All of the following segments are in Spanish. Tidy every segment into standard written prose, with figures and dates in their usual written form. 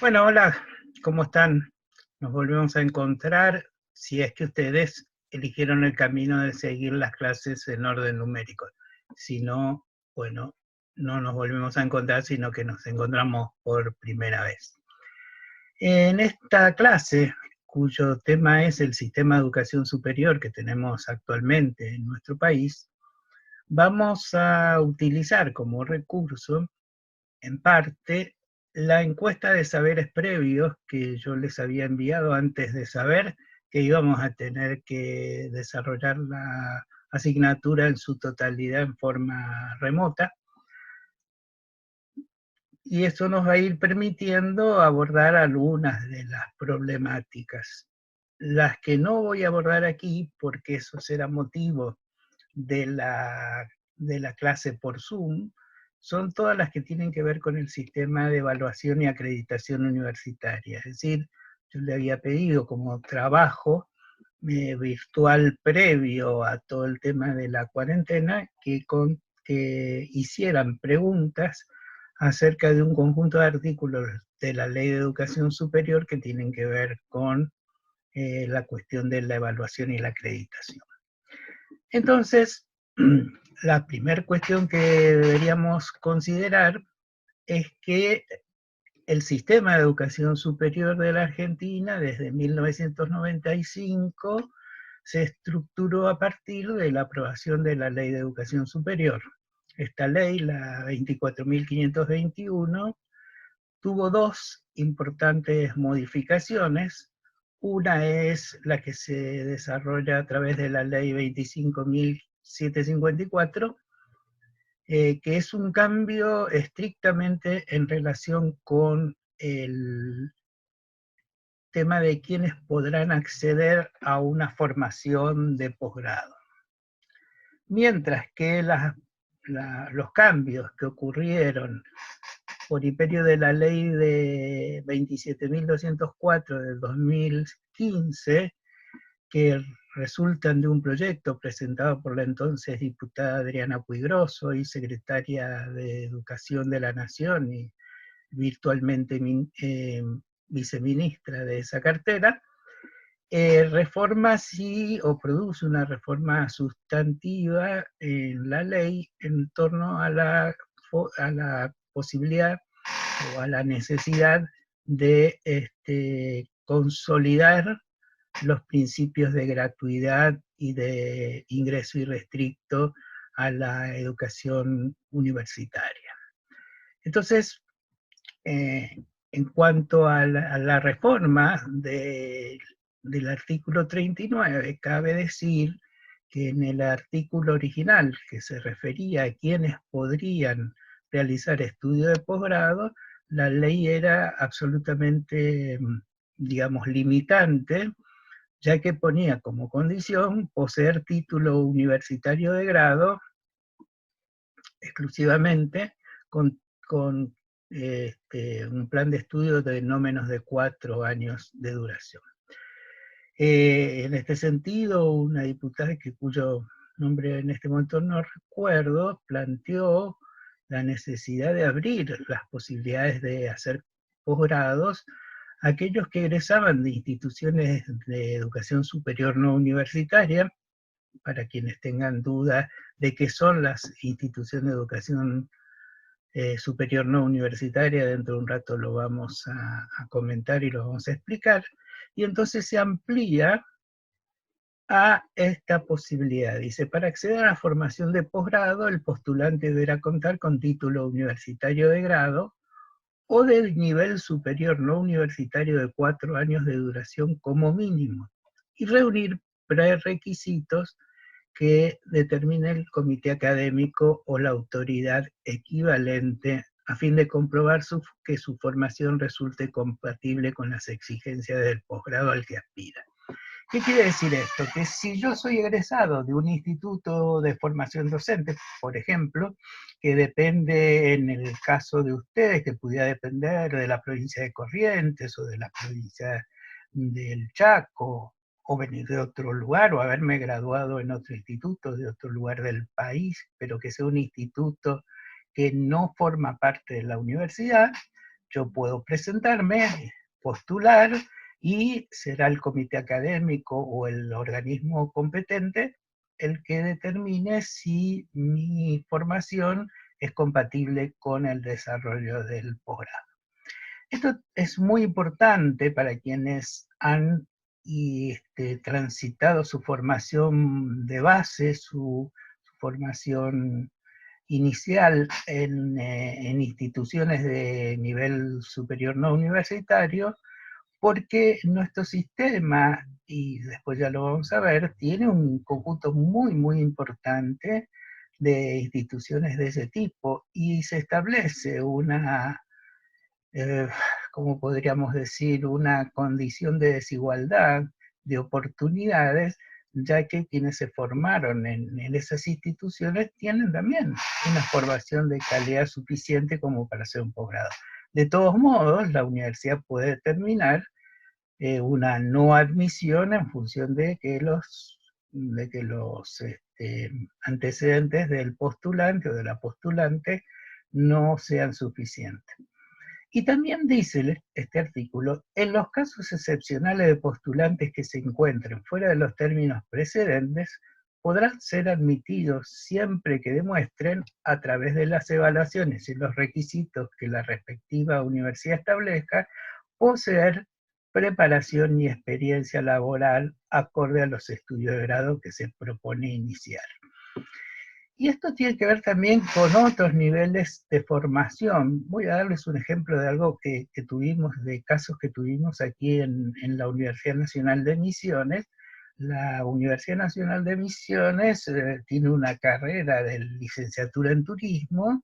Bueno, hola, ¿cómo están? Nos volvemos a encontrar si es que ustedes eligieron el camino de seguir las clases en orden numérico. Si no, bueno, no nos volvemos a encontrar, sino que nos encontramos por primera vez. En esta clase, cuyo tema es el sistema de educación superior que tenemos actualmente en nuestro país, vamos a utilizar como recurso, en parte, la encuesta de saberes previos que yo les había enviado antes de saber que íbamos a tener que desarrollar la asignatura en su totalidad en forma remota. Y eso nos va a ir permitiendo abordar algunas de las problemáticas. Las que no voy a abordar aquí, porque eso será motivo de la clase por Zoom, son todas las que tienen que ver con el sistema de evaluación y acreditación universitaria. Es decir, yo le había pedido como trabajo virtual previo a todo el tema de la cuarentena que hicieran preguntas acerca de un conjunto de artículos de la Ley de Educación Superior que tienen que ver con la cuestión de la evaluación y la acreditación. Entonces, la primera cuestión que deberíamos considerar es que el sistema de educación superior de la Argentina desde 1995 se estructuró a partir de la aprobación de la Ley de Educación Superior. Esta ley, la 24.521, tuvo dos importantes modificaciones. Una es la que se desarrolla a través de la ley 25.754, que es un cambio estrictamente en relación con el tema de quienes podrán acceder a una formación de posgrado. Mientras que los cambios que ocurrieron por imperio de la ley de 27.204 del 2015, que resultan de un proyecto presentado por la entonces diputada Adriana Puigrosso y secretaria de Educación de la Nación y virtualmente viceministra de esa cartera, reforma sí o produce una reforma sustantiva en la ley en torno a la posibilidad o a la necesidad de consolidar los principios de gratuidad y de ingreso irrestricto a la educación universitaria. Entonces, en cuanto a la reforma del artículo 39, cabe decir que en el artículo original que se refería a quienes podrían realizar estudio de posgrado, la ley era absolutamente, digamos, limitante, ya que ponía como condición poseer título universitario de grado exclusivamente con un plan de estudio de no menos de 4 años de duración. En este sentido, una diputada cuyo nombre en este momento no recuerdo, planteó la necesidad de abrir las posibilidades de hacer posgrados a aquellos que egresaban de instituciones de educación superior no universitaria. Para quienes tengan duda de qué son las instituciones de educación superior no universitaria, dentro de un rato lo vamos a comentar y lo vamos a explicar, y entonces se amplía a esta posibilidad. Dice, para acceder a la formación de posgrado, el postulante deberá contar con título universitario de grado o del nivel superior no universitario de 4 años de duración como mínimo, y reunir prerequisitos que determine el comité académico o la autoridad equivalente a fin de comprobar que su formación resulte compatible con las exigencias del posgrado al que aspira. ¿Qué quiere decir esto? Que si yo soy egresado de un instituto de formación docente, por ejemplo, que depende en el caso de ustedes, que pudiera depender de la provincia de Corrientes o de la provincia del Chaco, o venir de otro lugar, o haberme graduado en otro instituto de otro lugar del país, pero que sea un instituto que no forma parte de la universidad, yo puedo presentarme, postular, y será el comité académico o el organismo competente el que determine si mi formación es compatible con el desarrollo del posgrado. Esto es muy importante para quienes han transitado su formación de base, su formación inicial en instituciones de nivel superior no universitario, porque nuestro sistema, y después ya lo vamos a ver, tiene un conjunto muy, muy importante de instituciones de ese tipo, y se establece una, eh, ¿cómo podríamos decir?, una condición de desigualdad, de oportunidades, ya que quienes se formaron en esas instituciones tienen también una formación de calidad suficiente como para hacer un posgrado. De todos modos, la universidad puede determinar una no admisión en función de que los antecedentes del postulante o de la postulante no sean suficientes. Y también dice este artículo, en los casos excepcionales de postulantes que se encuentren fuera de los términos precedentes, podrán ser admitidos siempre que demuestren, a través de las evaluaciones y los requisitos que la respectiva universidad establezca, poseer preparación y experiencia laboral acorde a los estudios de grado que se propone iniciar. Y esto tiene que ver también con otros niveles de formación. Voy a darles un ejemplo de algo que tuvimos, de casos que tuvimos aquí en la Universidad Nacional de Misiones. La Universidad Nacional de Misiones tiene una carrera de licenciatura en turismo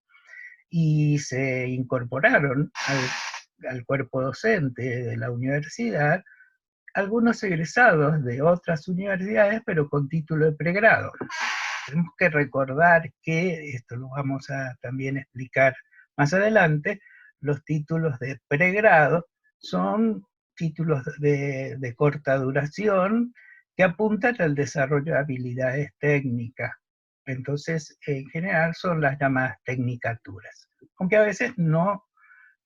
y se incorporaron al cuerpo docente de la universidad algunos egresados de otras universidades, pero con título de pregrado. Tenemos que recordar que, esto lo vamos a también explicar más adelante, los títulos de pregrado son títulos de corta duración que apuntan al desarrollo de habilidades técnicas. Entonces, en general son las llamadas tecnicaturas, aunque a veces no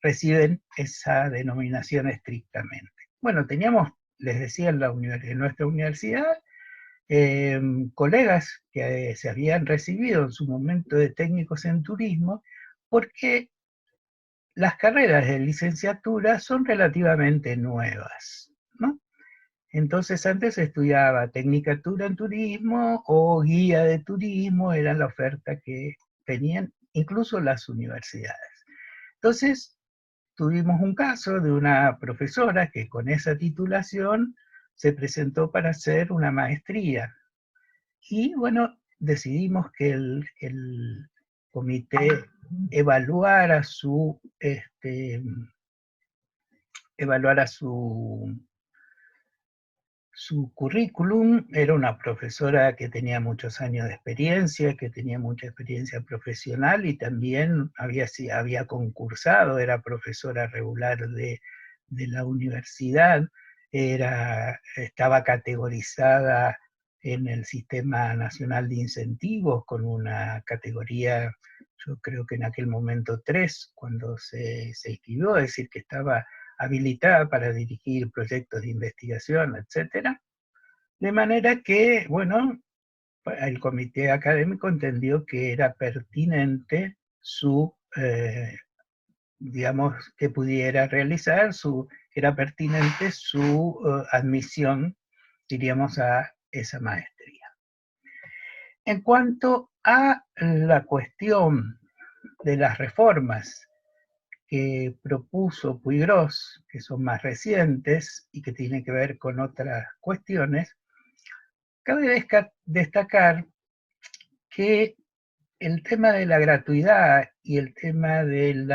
reciben esa denominación estrictamente. Bueno, teníamos, les decía, en nuestra universidad, colegas que se habían recibido en su momento de técnicos en turismo, porque las carreras de licenciatura son relativamente nuevas, ¿no? Entonces antes se estudiaba tecnicatura en turismo o guía de turismo, era la oferta que tenían incluso las universidades. Entonces tuvimos un caso de una profesora que con esa titulación se presentó para hacer una maestría. Y bueno, decidimos que el comité evaluara evaluara su currículum. Era una profesora que tenía muchos años de experiencia, que tenía mucha experiencia profesional y también había concursado, era profesora regular de la universidad, estaba categorizada en el Sistema Nacional de Incentivos con una categoría, yo creo que en aquel momento 3, cuando se inscribió, es decir, que estaba habilitada para dirigir proyectos de investigación, etc. De manera que, bueno, el comité académico entendió que era pertinente digamos, que pudiera realizar, era pertinente su admisión, diríamos, a esa maestría. En cuanto a la cuestión de las reformas que propuso Puigros, que son más recientes y que tienen que ver con otras cuestiones, cabe destacar que el tema de la gratuidad y el tema del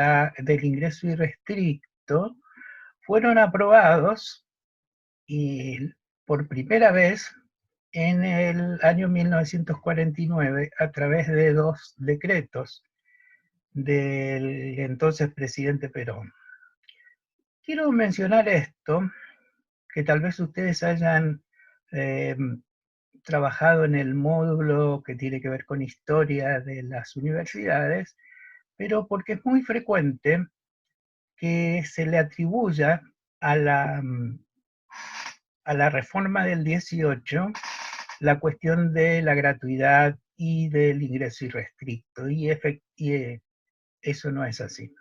ingreso irrestricto fueron aprobados por primera vez en el año 1949 a través de 2 decretos del entonces presidente Perón. Quiero mencionar esto, que tal vez ustedes hayan trabajado en el módulo que tiene que ver con historia de las universidades, pero porque es muy frecuente que se le atribuya a la reforma del 18 la cuestión de la gratuidad y del ingreso irrestricto, y eso no es así.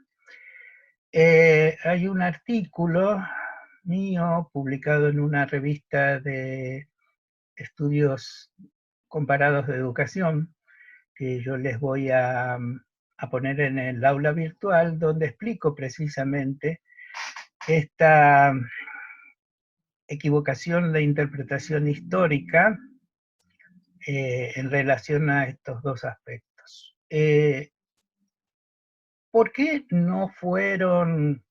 Hay un artículo mío publicado en una revista de estudios comparados de educación, que yo les voy a poner en el aula virtual, donde explico precisamente esta equivocación de interpretación histórica en relación a estos dos aspectos. ¿Por qué no fueron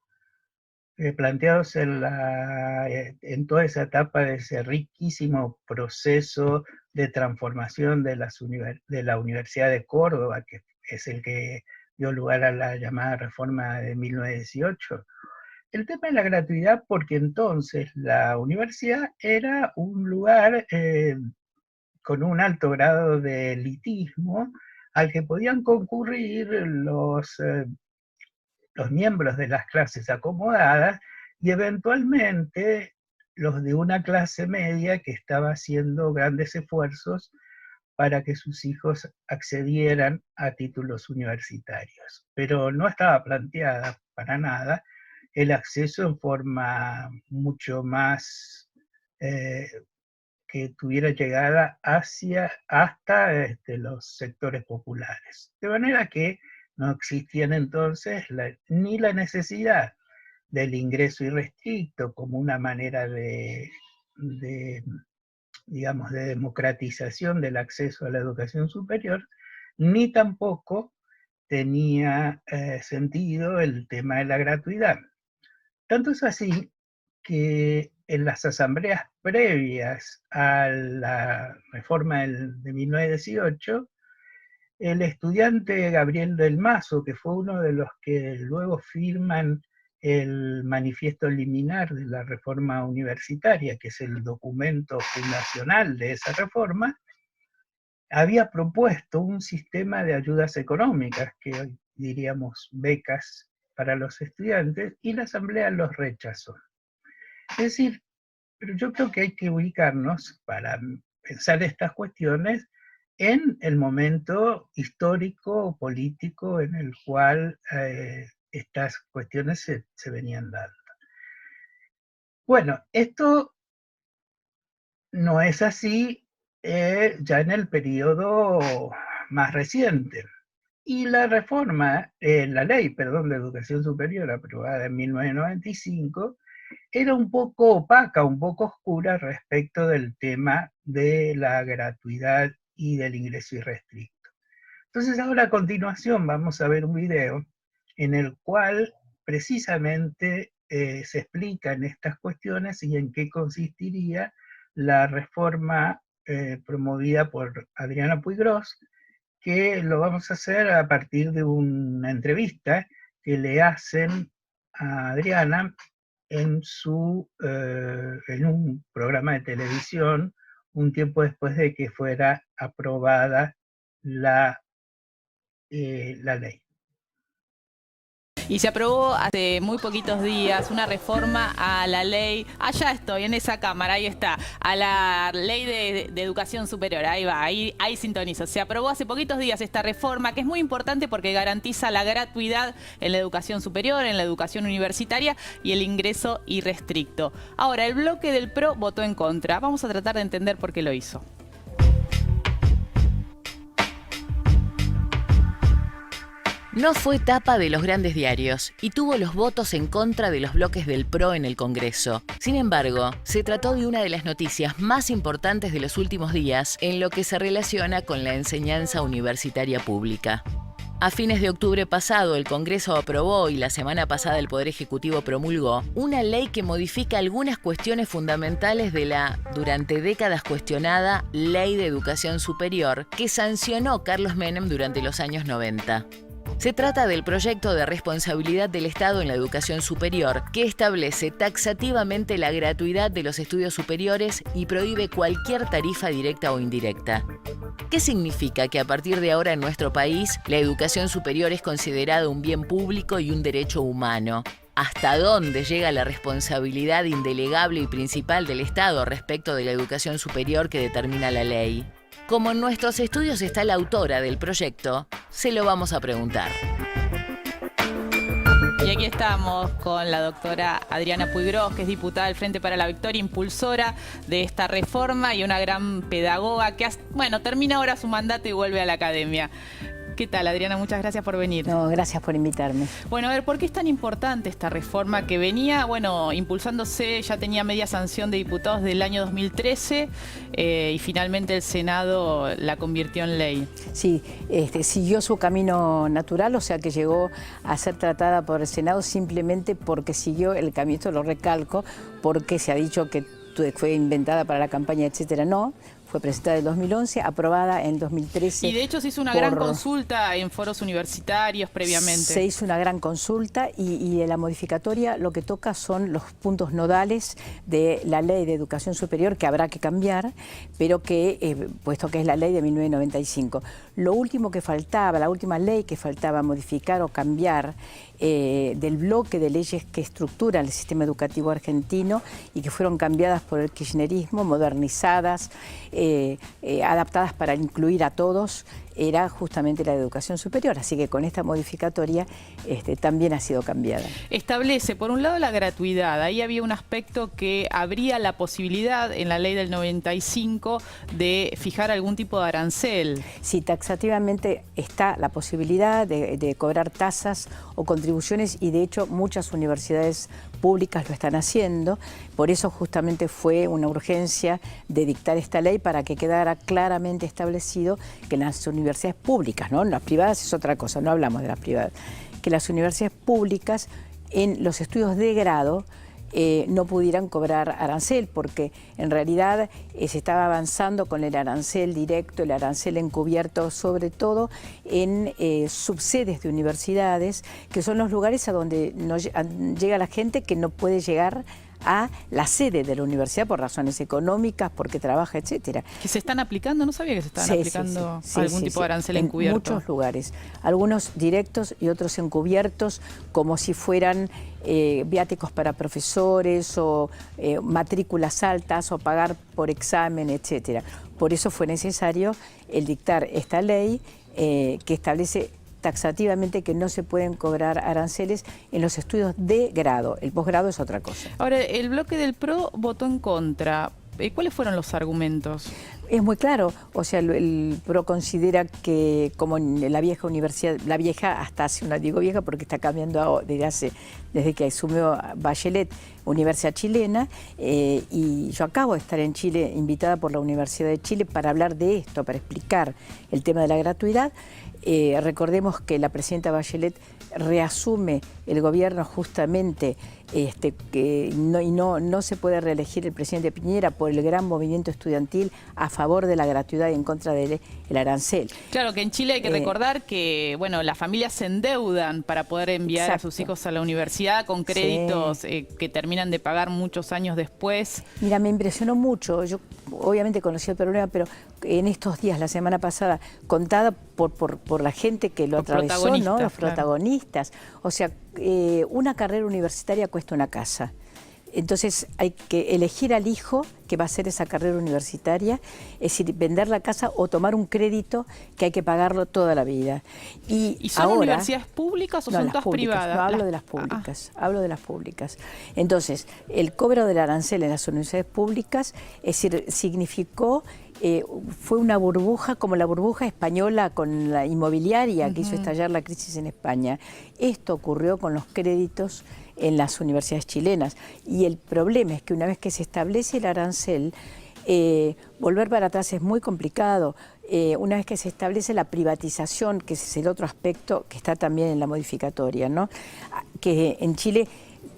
planteados en toda esa etapa de ese riquísimo proceso de transformación de la Universidad de Córdoba, que es el que dio lugar a la llamada reforma de 1918? El tema de la gratuidad, porque entonces la universidad era un lugar con un alto grado de elitismo al que podían concurrir los miembros de las clases acomodadas y eventualmente los de una clase media que estaba haciendo grandes esfuerzos para que sus hijos accedieran a títulos universitarios. Pero no estaba planteada para nada el acceso en forma mucho más que tuviera llegada hasta los sectores populares. De manera que no existían entonces ni la necesidad del ingreso irrestricto como una manera de democratización del acceso a la educación superior, ni tampoco tenía sentido el tema de la gratuidad. Tanto es así que en las asambleas previas a la reforma de 1918, el estudiante Gabriel del Mazo, que fue uno de los que luego firman el manifiesto liminar de la reforma universitaria, que es el documento fundacional de esa reforma, había propuesto un sistema de ayudas económicas, que hoy diríamos becas para los estudiantes, y la asamblea los rechazó. Es decir, pero yo creo que hay que ubicarnos para pensar estas cuestiones en el momento histórico o político en el cual estas cuestiones se venían dando. Bueno, esto no es así ya en el periodo más reciente. Y la reforma, la ley, de educación superior aprobada en 1995, era un poco opaca, un poco oscura respecto del tema de la gratuidad y del ingreso irrestricto. Entonces ahora a continuación vamos a ver un video en el cual precisamente se explican estas cuestiones y en qué consistiría la reforma promovida por Adriana Puiggrós, que lo vamos a hacer a partir de una entrevista que le hacen a Adriana en un programa de televisión un tiempo después de que fuera aprobada la ley. Y se aprobó hace muy poquitos días una reforma a la ley, allá estoy, en esa cámara, ahí está, a la ley de educación superior, ahí va, ahí sintonizo. Se aprobó hace poquitos días esta reforma, que es muy importante porque garantiza la gratuidad en la educación superior, en la educación universitaria y el ingreso irrestricto. Ahora, el bloque del PRO votó en contra. Vamos a tratar de entender por qué lo hizo. No fue tapa de los grandes diarios y tuvo los votos en contra de los bloques del PRO en el Congreso. Sin embargo, se trató de una de las noticias más importantes de los últimos días en lo que se relaciona con la enseñanza universitaria pública. A fines de octubre pasado, el Congreso aprobó y la semana pasada el Poder Ejecutivo promulgó una ley que modifica algunas cuestiones fundamentales de la, durante décadas cuestionada, Ley de Educación Superior que sancionó Carlos Menem durante los años 90. Se trata del proyecto de responsabilidad del Estado en la educación superior, que establece taxativamente la gratuidad de los estudios superiores y prohíbe cualquier tarifa directa o indirecta. ¿Qué significa que a partir de ahora en nuestro país la educación superior es considerada un bien público y un derecho humano? ¿Hasta dónde llega la responsabilidad indelegable y principal del Estado respecto de la educación superior que determina la ley? Como en nuestros estudios está la autora del proyecto, se lo vamos a preguntar. Y aquí estamos con la doctora Adriana Puiggrós, que es diputada del Frente para la Victoria, impulsora de esta reforma y una gran pedagoga que, termina ahora su mandato y vuelve a la academia. ¿Qué tal, Adriana? Muchas gracias por venir. No, gracias por invitarme. Bueno, a ver, ¿por qué es tan importante esta reforma que venía, impulsándose, ya tenía media sanción de diputados del año 2013 y finalmente el Senado la convirtió en ley? Sí, siguió su camino natural, o sea que llegó a ser tratada por el Senado simplemente porque siguió el camino, esto lo recalco, porque se ha dicho que fue inventada para la campaña, etcétera. No. Fue presentada en 2011, aprobada en 2013. Y de hecho se hizo una gran consulta en foros universitarios previamente. Se hizo una gran consulta y la modificatoria lo que toca son los puntos nodales de la Ley de Educación Superior que habrá que cambiar, pero que, puesto que es la ley de 1995. Lo último que faltaba, la última ley que faltaba modificar o cambiar del bloque de leyes que estructuran el sistema educativo argentino y que fueron cambiadas por el kirchnerismo, modernizadas, adaptadas para incluir a todos, era justamente la educación superior. Así que con esta modificatoria también ha sido cambiada. Establece, por un lado, la gratuidad. Ahí había un aspecto que abría la posibilidad en la ley del 95 de fijar algún tipo de arancel. Sí, taxativamente está la posibilidad de cobrar tasas o contribuciones y de hecho muchas universidades públicas lo están haciendo. Por eso justamente fue una urgencia de dictar esta ley para que quedara claramente establecido que las universidades públicas, ¿no? Las privadas es otra cosa, no hablamos de las privadas, que las universidades públicas en los estudios de grado no pudieran cobrar arancel, porque en realidad se estaba avanzando con el arancel directo, el arancel encubierto, sobre todo en subsedes de universidades, que son los lugares a donde llega la gente que no puede llegar a la sede de la universidad por razones económicas, porque trabaja, etcétera. ¿Que se están aplicando? No sabía que se estaban aplicando algún tipo de arancel encubierto. En muchos lugares, algunos directos y otros encubiertos, como si fueran viáticos para profesores o matrículas altas o pagar por examen, etcétera. Por eso fue necesario el dictar esta ley que establece taxativamente que no se pueden cobrar aranceles en los estudios de grado. El posgrado es otra cosa. Ahora, el bloque del PRO votó en contra. ¿Cuáles fueron los argumentos? Es muy claro, o sea, el PRO considera que como en la vieja universidad, la vieja hasta hace una, digo vieja porque está cambiando desde que asumió Bachelet, Universidad Chilena, y yo acabo de estar en Chile invitada por la Universidad de Chile para hablar de esto, para explicar el tema de la gratuidad. Recordemos que la presidenta Bachelet reasume el gobierno justamente que no se puede reelegir el presidente Piñera por el gran movimiento estudiantil a favor de la gratuidad y en contra del arancel. Claro, que en Chile hay que recordar que las familias se endeudan para poder enviar a sus hijos a la universidad con créditos que terminan de pagar muchos años después. Mira, me impresionó mucho. Yo obviamente conocí el problema, pero en estos días, la semana pasada, contada por la gente que lo atravesó, ¿no? Los protagonistas. O sea, una carrera universitaria cuesta una casa. Entonces hay que elegir al hijo que va a hacer esa carrera universitaria, es decir, vender la casa o tomar un crédito que hay que pagarlo toda la vida. ¿Y son ahora, universidades públicas o son todas privadas? No, hablo de las públicas, hablo de las públicas. Entonces, el cobro del arancel en las universidades públicas, es decir, significó fue una burbuja como la burbuja española con la inmobiliaria que hizo estallar la crisis en España. Esto ocurrió con los créditos en las universidades chilenas. Y el problema es que una vez que se establece el arancel, volver para atrás es muy complicado. Una vez que se establece la privatización, que ese es el otro aspecto que está también en la modificatoria, ¿no? Que en Chile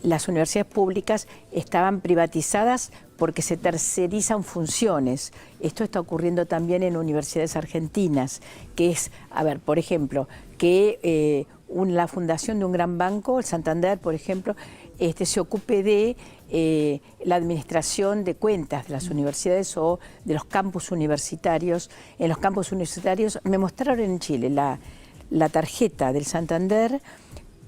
las universidades públicas estaban privatizadas porque se tercerizan funciones. Esto está ocurriendo también en universidades argentinas, que es, a ver, por ejemplo, que la fundación de un gran banco, el Santander, por ejemplo, se ocupe de la administración de cuentas de las universidades o de los campus universitarios. En los campus universitarios me mostraron en Chile la tarjeta del Santander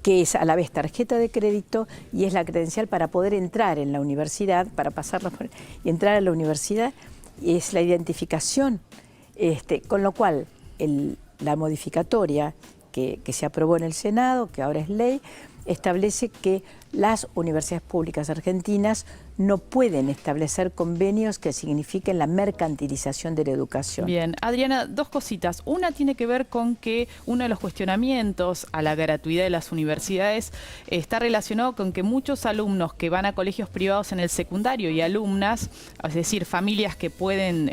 que es a la vez tarjeta de crédito y es la credencial para poder entrar en la universidad, para pasarla y entrar a la universidad, y es la identificación, con lo cual la modificatoria que se aprobó en el Senado, que ahora es ley, establece que las universidades públicas argentinas no pueden establecer convenios que signifiquen la mercantilización de la educación. Bien, Adriana, dos cositas. Una tiene que ver con que uno de los cuestionamientos a la gratuidad de las universidades está relacionado con que muchos alumnos que van a colegios privados en el secundario y alumnas, es decir, familias que pueden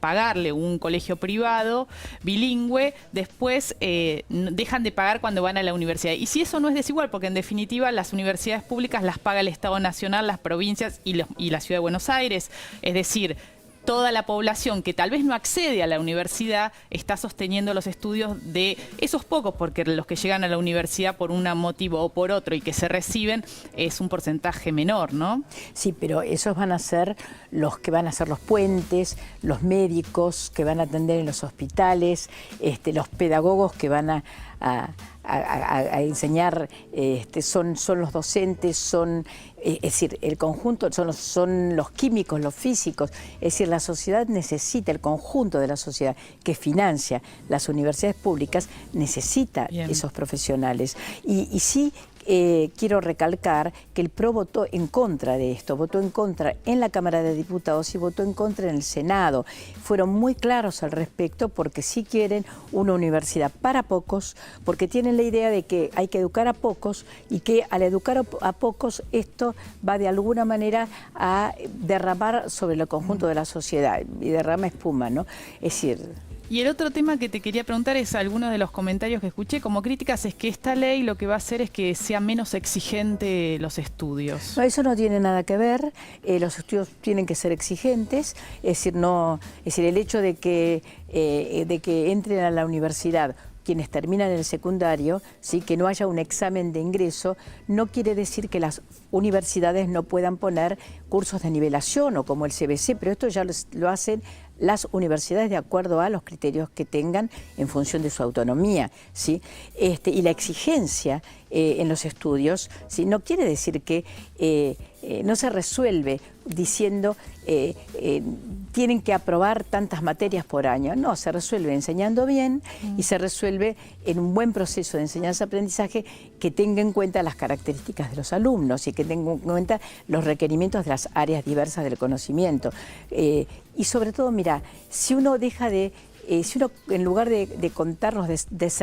pagarle un colegio privado bilingüe, después dejan de pagar cuando van a la universidad. Y si eso no es desigual, porque en definitiva las universidades públicas las paga el Estado Nacional, las provincias y la Ciudad de Buenos Aires, es decir, toda la población que tal vez no accede a la universidad está sosteniendo los estudios de esos pocos, porque los que llegan a la universidad por un motivo o por otro y que se reciben es un porcentaje menor, ¿no? Sí, pero esos van a ser los que van a hacer los puentes, los médicos que van a atender en los hospitales, los pedagogos que van a enseñar, son los docentes, es decir, el conjunto, son los químicos, los físicos, es decir, la sociedad necesita, el conjunto de la sociedad que financia las universidades públicas necesita esos profesionales. Y sí, quiero recalcar que el PRO votó en contra de esto, votó en contra en la Cámara de Diputados y votó en contra en el Senado. Fueron muy claros al respecto porque sí quieren una universidad para pocos, porque tienen la idea de que hay que educar a pocos y que al educar a pocos esto va de alguna manera a derramar sobre el conjunto de la sociedad y derrama espuma, ¿no? Es decir... Y el otro tema que te quería preguntar es, algunos de los comentarios que escuché como críticas, es que esta ley lo que va a hacer es que sea menos exigente los estudios. No, eso no tiene nada que ver, los estudios tienen que ser exigentes, es decir, el hecho de que entren a la universidad quienes terminan el secundario, ¿sí?, que no haya un examen de ingreso, no quiere decir que las universidades no puedan poner cursos de nivelación o como el CBC, pero esto ya lo hacen las universidades de acuerdo a los criterios que tengan en función de su autonomía, ¿sí? Y la exigencia en los estudios, ¿sí?, no quiere decir que no se resuelve diciendo tienen que aprobar tantas materias por año. No, se resuelve enseñando bien y se resuelve en un buen proceso de enseñanza-aprendizaje que tenga en cuenta las características de los alumnos y que tenga en cuenta los requerimientos de las áreas diversas del conocimiento. Y sobre todo, mira, si uno deja de... si uno, en lugar de contarnos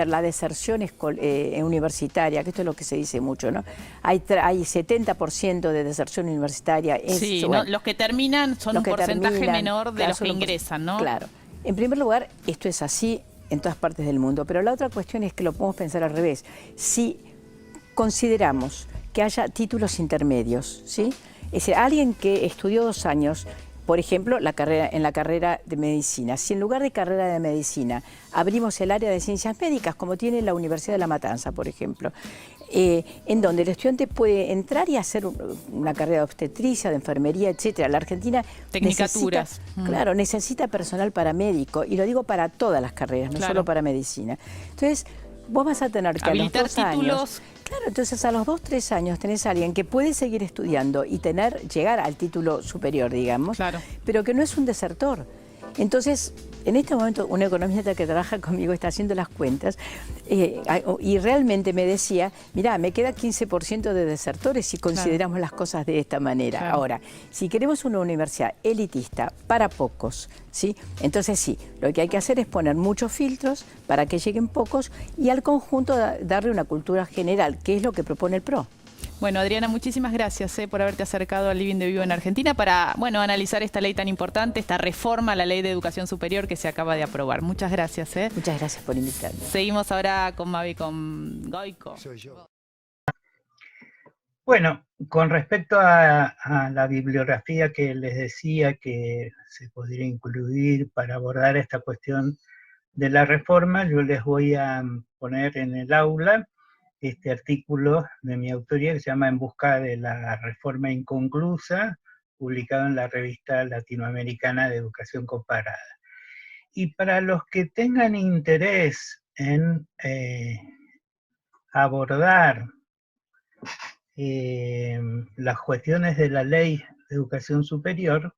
la deserción universitaria, que esto es lo que se dice mucho, ¿no? Hay 70% de deserción universitaria. Sí, bueno, los que terminan son un porcentaje menor de los que ingresan, ¿no? Claro. En primer lugar, esto es así en todas partes del mundo, pero la otra cuestión es que lo podemos pensar al revés. Si consideramos que haya títulos intermedios, ¿sí? Es decir, alguien que estudió 2 años, por ejemplo, en la carrera de medicina. Si en lugar de carrera de medicina abrimos el área de ciencias médicas, como tiene la Universidad de La Matanza, por ejemplo, en donde el estudiante puede entrar y hacer una carrera de obstetricia, de enfermería, etcétera. La Argentina Tecnicaturas. Claro, necesita personal paramédico, y lo digo para todas las carreras, no solo para medicina. Entonces, vos vas a tener que habilitar a los 2 títulos. Años... Claro, entonces a los 2 o 3 años tenés a alguien que puede seguir estudiando y llegar al título superior, digamos, pero que no es un desertor. Entonces, en este momento, una economista que trabaja conmigo está haciendo las cuentas y realmente me decía, mirá, me queda 15% de desertores si consideramos las cosas de esta manera. Ahora, si queremos una universidad elitista para pocos, ¿sí?, entonces sí, lo que hay que hacer es poner muchos filtros para que lleguen pocos y al conjunto darle una cultura general, que es lo que propone el PRO. Bueno, Adriana, muchísimas gracias por haberte acercado al Living de Vivo en Argentina para, bueno, analizar esta ley tan importante, esta reforma a la Ley de Educación Superior que se acaba de aprobar. Muchas gracias. Muchas gracias por invitarme. Seguimos ahora con Mavi, con Goico. Soy yo. Bueno, con respecto a la bibliografía que les decía que se podría incluir para abordar esta cuestión de la reforma, yo les voy a poner en el aula este artículo de mi autoría que se llama En busca de la reforma inconclusa, publicado en la revista latinoamericana de educación comparada. Y para los que tengan interés en abordar las cuestiones de la Ley de Educación Superior,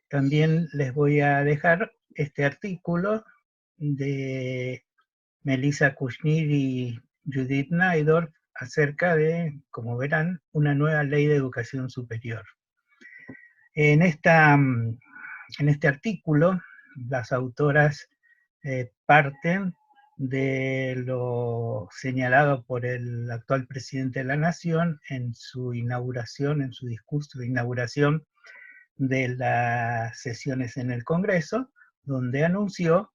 también les voy a dejar este artículo de Melissa Kushnir y Judith Naidorf acerca de, como verán, una nueva Ley de Educación Superior. En este artículo, las autoras parten de lo señalado por el actual presidente de la Nación en su inauguración, en su discurso de inauguración de las sesiones en el Congreso, donde anunció,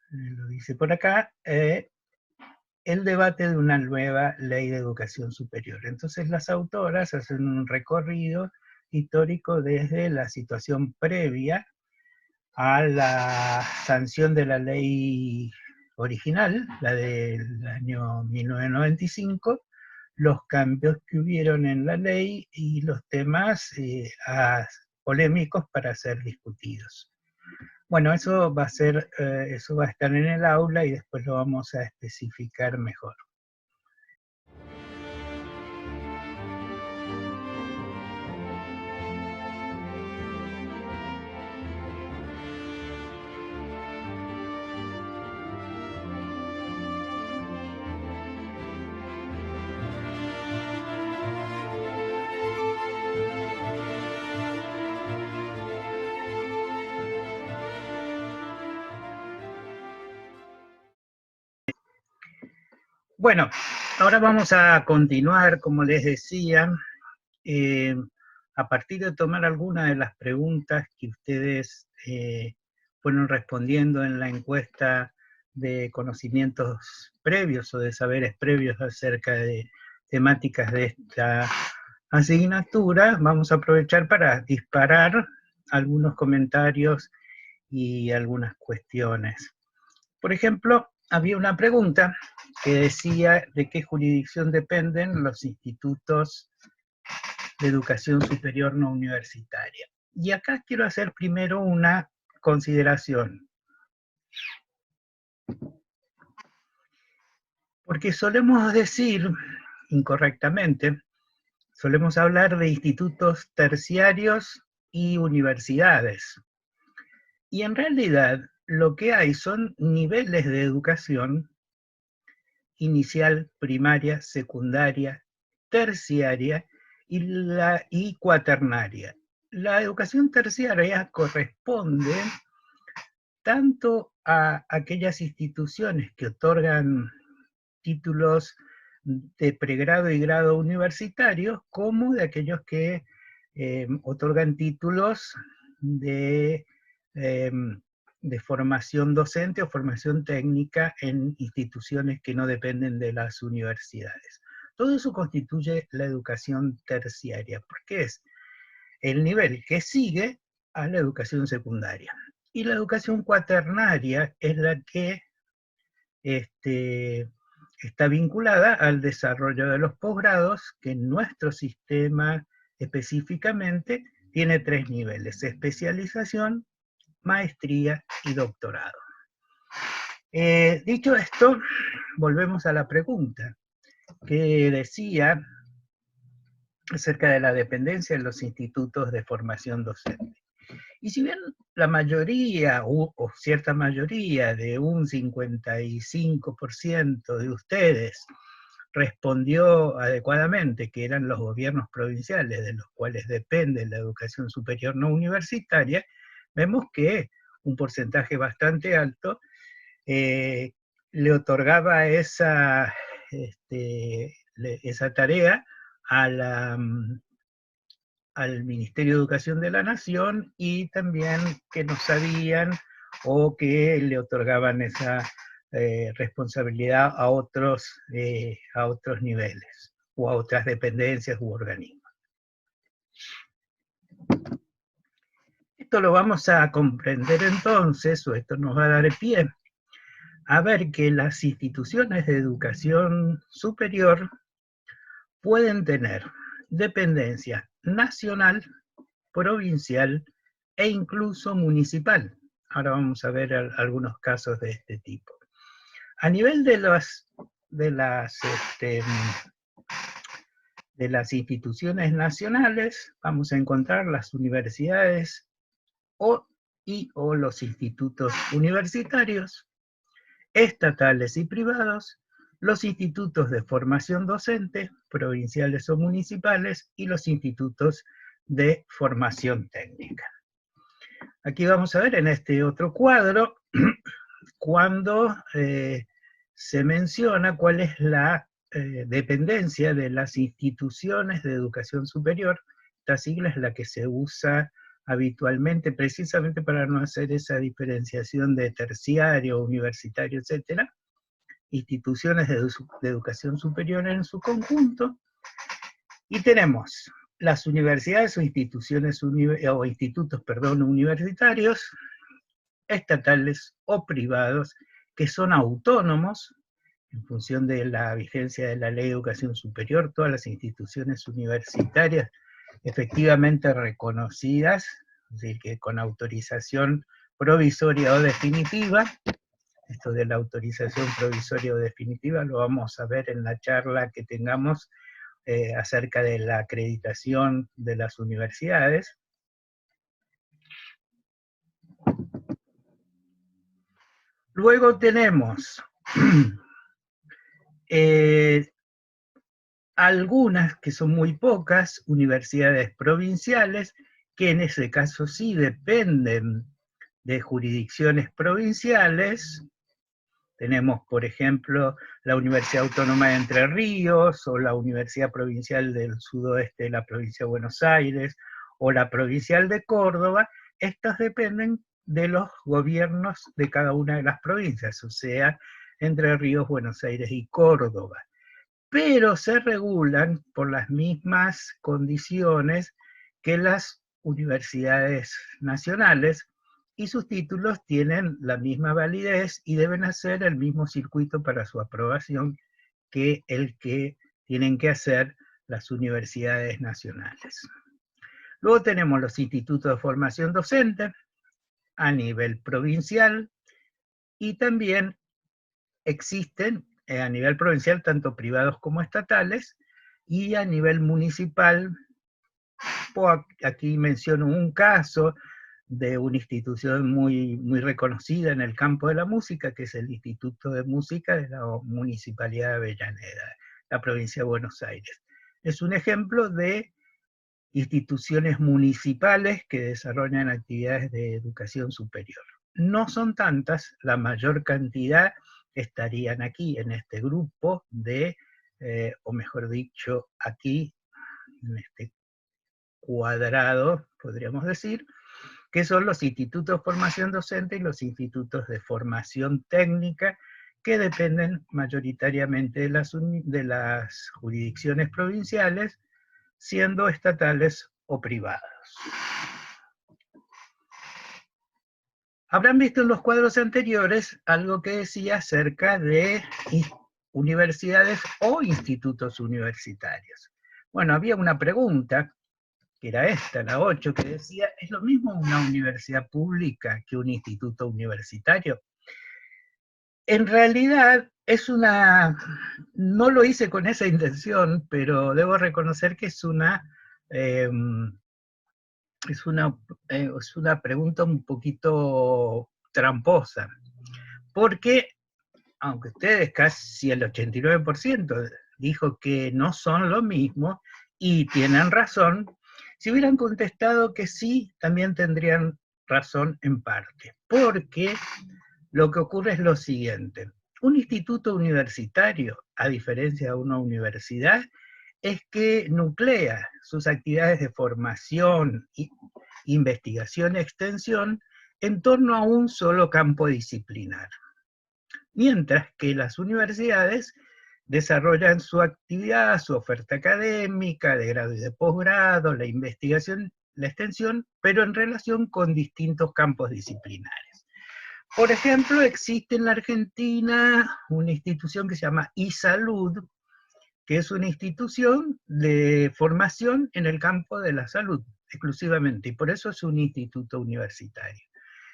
lo dice por acá, el debate de una nueva ley de educación superior. Entonces las autoras hacen un recorrido histórico desde la situación previa a la sanción de la ley original, la del año 1995, los cambios que hubieron en la ley y los temas polémicos para ser discutidos. Bueno, eso va a estar en el aula y después lo vamos a especificar mejor. Bueno, ahora vamos a continuar, como les decía, a partir de tomar algunas de las preguntas que ustedes fueron respondiendo en la encuesta de conocimientos previos o de saberes previos acerca de temáticas de esta asignatura, vamos a aprovechar para disparar algunos comentarios y algunas cuestiones. Por ejemplo, había una pregunta que decía de qué jurisdicción dependen los institutos de educación superior no universitaria. Y acá quiero hacer primero una consideración. Porque solemos decir, incorrectamente, solemos hablar de institutos terciarios y universidades. Y en realidad lo que hay son niveles de educación inicial, primaria, secundaria, terciaria y cuaternaria. La educación terciaria corresponde tanto a aquellas instituciones que otorgan títulos de pregrado y grado universitarios, como de aquellos que otorgan títulos de formación docente o formación técnica en instituciones que no dependen de las universidades. Todo eso constituye la educación terciaria, porque es el nivel que sigue a la educación secundaria. Y la educación cuaternaria es la que está vinculada al desarrollo de los posgrados, que en nuestro sistema específicamente tiene 3 niveles: especialización, maestría y doctorado. Dicho esto, volvemos a la pregunta que decía acerca de la dependencia de los institutos de formación docente. Y si bien la mayoría, o cierta mayoría de un 55% de ustedes respondió adecuadamente que eran los gobiernos provinciales de los cuales depende la educación superior no universitaria, vemos que un porcentaje bastante alto le otorgaba esa tarea al Ministerio de Educación de la Nación, y también que no sabían o que le otorgaban esa responsabilidad a otros niveles o a otras dependencias u organismos. Esto lo vamos a comprender entonces, o esto nos va a dar pie a ver que las instituciones de educación superior pueden tener dependencia nacional, provincial e incluso municipal. Ahora vamos a ver algunos casos de este tipo. A nivel de las de las instituciones nacionales vamos a encontrar las universidades o los institutos universitarios, estatales y privados, los institutos de formación docente, provinciales o municipales, y los institutos de formación técnica. Aquí vamos a ver en este otro cuadro cuando se menciona cuál es la dependencia de las instituciones de educación superior. Esta sigla es la que se usa habitualmente precisamente para no hacer esa diferenciación de terciario, universitario, etcétera. Instituciones de educación superior en su conjunto, y tenemos las universidades o instituciones o institutos, perdón, universitarios, estatales o privados, que son autónomos en función de la vigencia de la Ley de Educación Superior. Todas las instituciones universitarias efectivamente reconocidas, es decir, que con autorización provisoria o definitiva. Esto de la autorización provisoria o definitiva lo vamos a ver en la charla que tengamos acerca de la acreditación de las universidades. Luego tenemos algunas, que son muy pocas, universidades provinciales, que en ese caso sí dependen de jurisdicciones provinciales. Tenemos, por ejemplo, la Universidad Autónoma de Entre Ríos, o la Universidad Provincial del Sudoeste de la Provincia de Buenos Aires, o la Provincial de Córdoba. Estas dependen de los gobiernos de cada una de las provincias, o sea, Entre Ríos, Buenos Aires y Córdoba. Pero se regulan por las mismas condiciones que las universidades nacionales, y sus títulos tienen la misma validez y deben hacer el mismo circuito para su aprobación que el que tienen que hacer las universidades nacionales. Luego tenemos los institutos de formación docente a nivel provincial, y también existen a nivel provincial tanto privados como estatales, y a nivel municipal, aquí menciono un caso de una institución muy reconocida en el campo de la música, que es el Instituto de Música de la Municipalidad de Avellaneda, la provincia de Buenos Aires. Es un ejemplo de instituciones municipales que desarrollan actividades de educación superior. No son tantas, la mayor cantidad estarían aquí, en este grupo de, o mejor dicho, aquí, en este cuadrado, podríamos decir, que son los institutos de formación docente y los institutos de formación técnica, que dependen mayoritariamente de las jurisdicciones provinciales, siendo estatales o privados. Habrán visto en los cuadros anteriores algo que decía acerca de universidades o institutos universitarios. Bueno, había una pregunta, que era esta, la 8, que decía, ¿es lo mismo una universidad pública que un instituto universitario? En realidad, no lo hice con esa intención, pero debo reconocer que es una pregunta un poquito tramposa, porque, aunque ustedes casi el 89% dijo que no son lo mismo, y tienen razón, si hubieran contestado que sí, también tendrían razón en parte, porque lo que ocurre es lo siguiente: un instituto universitario, a diferencia de una universidad, es que nuclea sus actividades de formación, investigación y extensión en torno a un solo campo disciplinar, mientras que las universidades desarrollan su actividad, su oferta académica, de grado y de posgrado, la investigación, la extensión, pero en relación con distintos campos disciplinares. Por ejemplo, existe en la Argentina una institución que se llama iSalud, que es una institución de formación en el campo de la salud, exclusivamente, y por eso es un instituto universitario.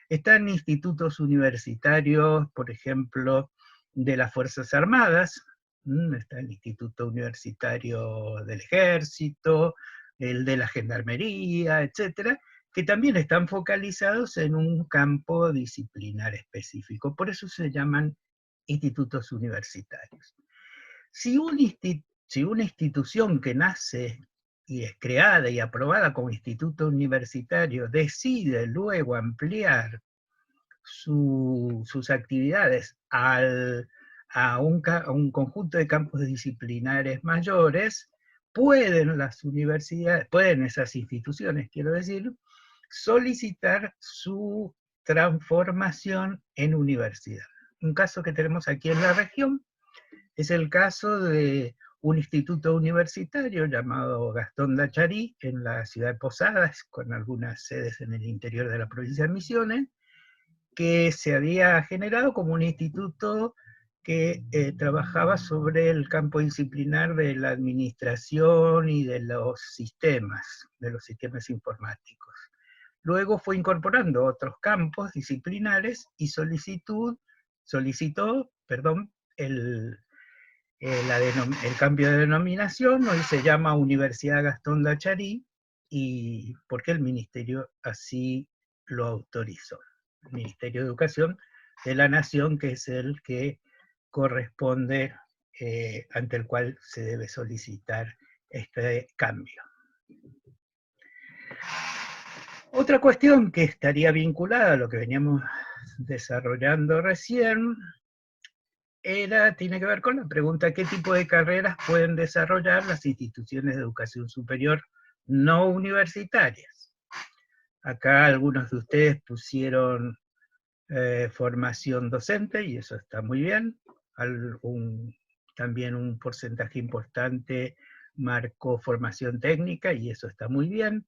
Están institutos universitarios, por ejemplo, de las Fuerzas Armadas, Está el Instituto Universitario del Ejército, el de la Gendarmería, etcétera, que también están focalizados en un campo disciplinar específico. Por eso se llaman institutos universitarios. Si una institución que nace y es creada y aprobada como instituto universitario decide luego ampliar sus actividades a un conjunto de campos disciplinares mayores, pueden las universidades, pueden esas instituciones, quiero decir, solicitar su transformación en universidad. Un caso que tenemos aquí en la región es el caso de un instituto universitario llamado Gastón Dacharí, en la ciudad de Posadas, con algunas sedes en el interior de la provincia de Misiones, que se había generado como un instituto que trabajaba sobre el campo disciplinar de la administración y de los sistemas informáticos. Luego fue incorporando otros campos disciplinares y solicitó el cambio de denominación. Hoy se llama Universidad Gastón Dacharí, y porque el Ministerio así lo autorizó. El Ministerio de Educación de la Nación, que es el que corresponde, ante el cual se debe solicitar este cambio. Otra cuestión que estaría vinculada a lo que veníamos desarrollando recién tiene que ver con la pregunta: ¿qué tipo de carreras pueden desarrollar las instituciones de educación superior no universitarias? Acá algunos de ustedes pusieron formación docente, y eso está muy bien. También un porcentaje importante marcó formación técnica, y eso está muy bien.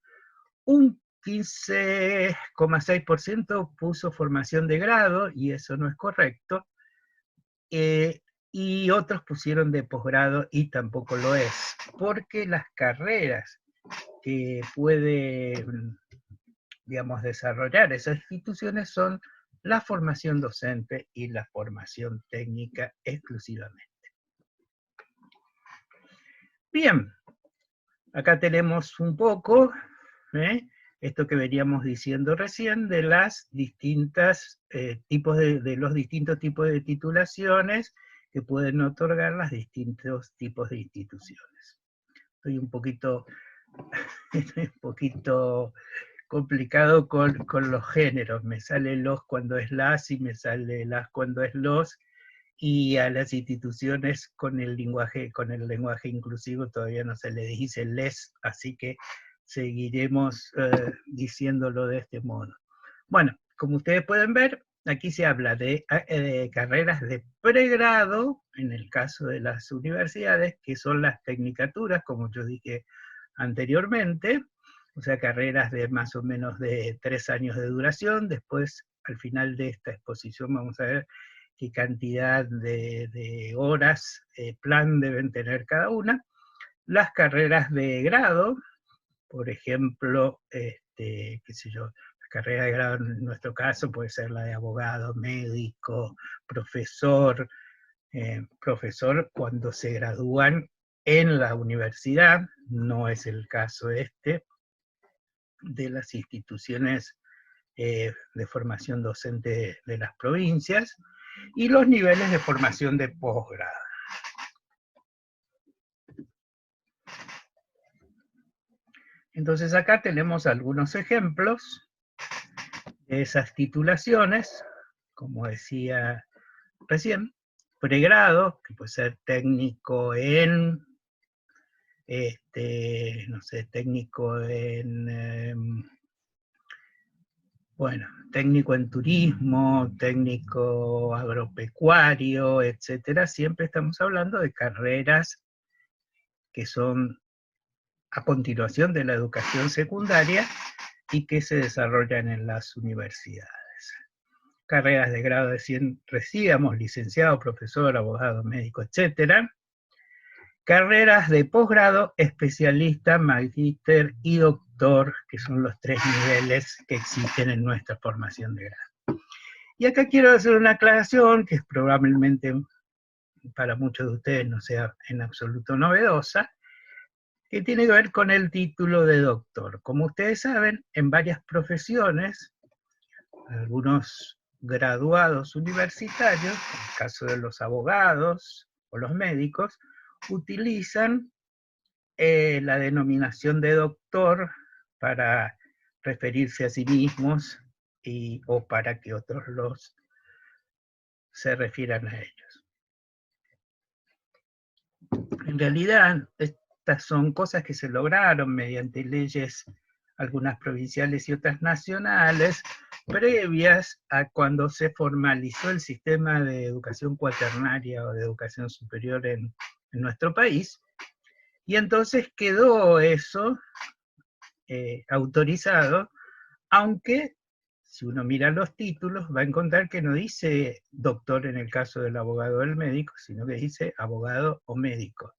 Un 15,6% puso formación de grado, y eso no es correcto. Y otros pusieron de posgrado, y tampoco lo es, porque las carreras que pueden, digamos, desarrollar esas instituciones son la formación docente y la formación técnica exclusivamente. Bien, acá tenemos un poco esto que veníamos diciendo recién de las distintas de los distintos tipos de titulaciones que pueden otorgar los distintos tipos de instituciones. Estoy un poquito complicado con los géneros. Me sale los cuando es las, y me sale las cuando es los, y a las instituciones con el lenguaje inclusivo todavía no se le dice les, así que seguiremos diciéndolo de este modo. Bueno, como ustedes pueden ver, aquí se habla de carreras de pregrado, en el caso de las universidades, que son las tecnicaturas, como yo dije anteriormente, o sea, carreras de más o menos de 3 años de duración. Después, al final de esta exposición, vamos a ver qué cantidad de horas plan deben tener cada una. Las carreras de grado, por ejemplo, qué sé yo, la carrera de grado en nuestro caso puede ser la de abogado, médico, profesor. Profesor cuando se gradúan en la universidad, no es el caso de las instituciones de formación docente de las provincias, y los niveles de formación de posgrado. Entonces acá tenemos algunos ejemplos de esas titulaciones, como decía recién. Pregrado, que puede ser técnico en, no sé, técnico en, bueno, técnico en turismo, técnico agropecuario, etcétera. Siempre estamos hablando de carreras que son a continuación de la educación secundaria y que se desarrollan en las universidades. Carreras de grado decíamos, licenciado, profesor, abogado, médico, etcétera. Carreras de posgrado, especialista, magíster y doctor, que son los 3 niveles que existen en nuestra formación de grado. Y acá quiero hacer una aclaración que probablemente para muchos de ustedes no sea en absoluto novedosa, que tiene que ver con el título de doctor. Como ustedes saben, en varias profesiones, algunos graduados universitarios, en el caso de los abogados o los médicos, utilizan la denominación de doctor para referirse a sí mismos o para que otros se refieran a ellos. En realidad, estas son cosas que se lograron mediante leyes, algunas provinciales y otras nacionales, previas a cuando se formalizó el sistema de educación cuaternaria o de educación superior en nuestro país, y entonces quedó eso autorizado, aunque si uno mira los títulos va a encontrar que no dice doctor en el caso del abogado o del médico, sino que dice abogado o médico.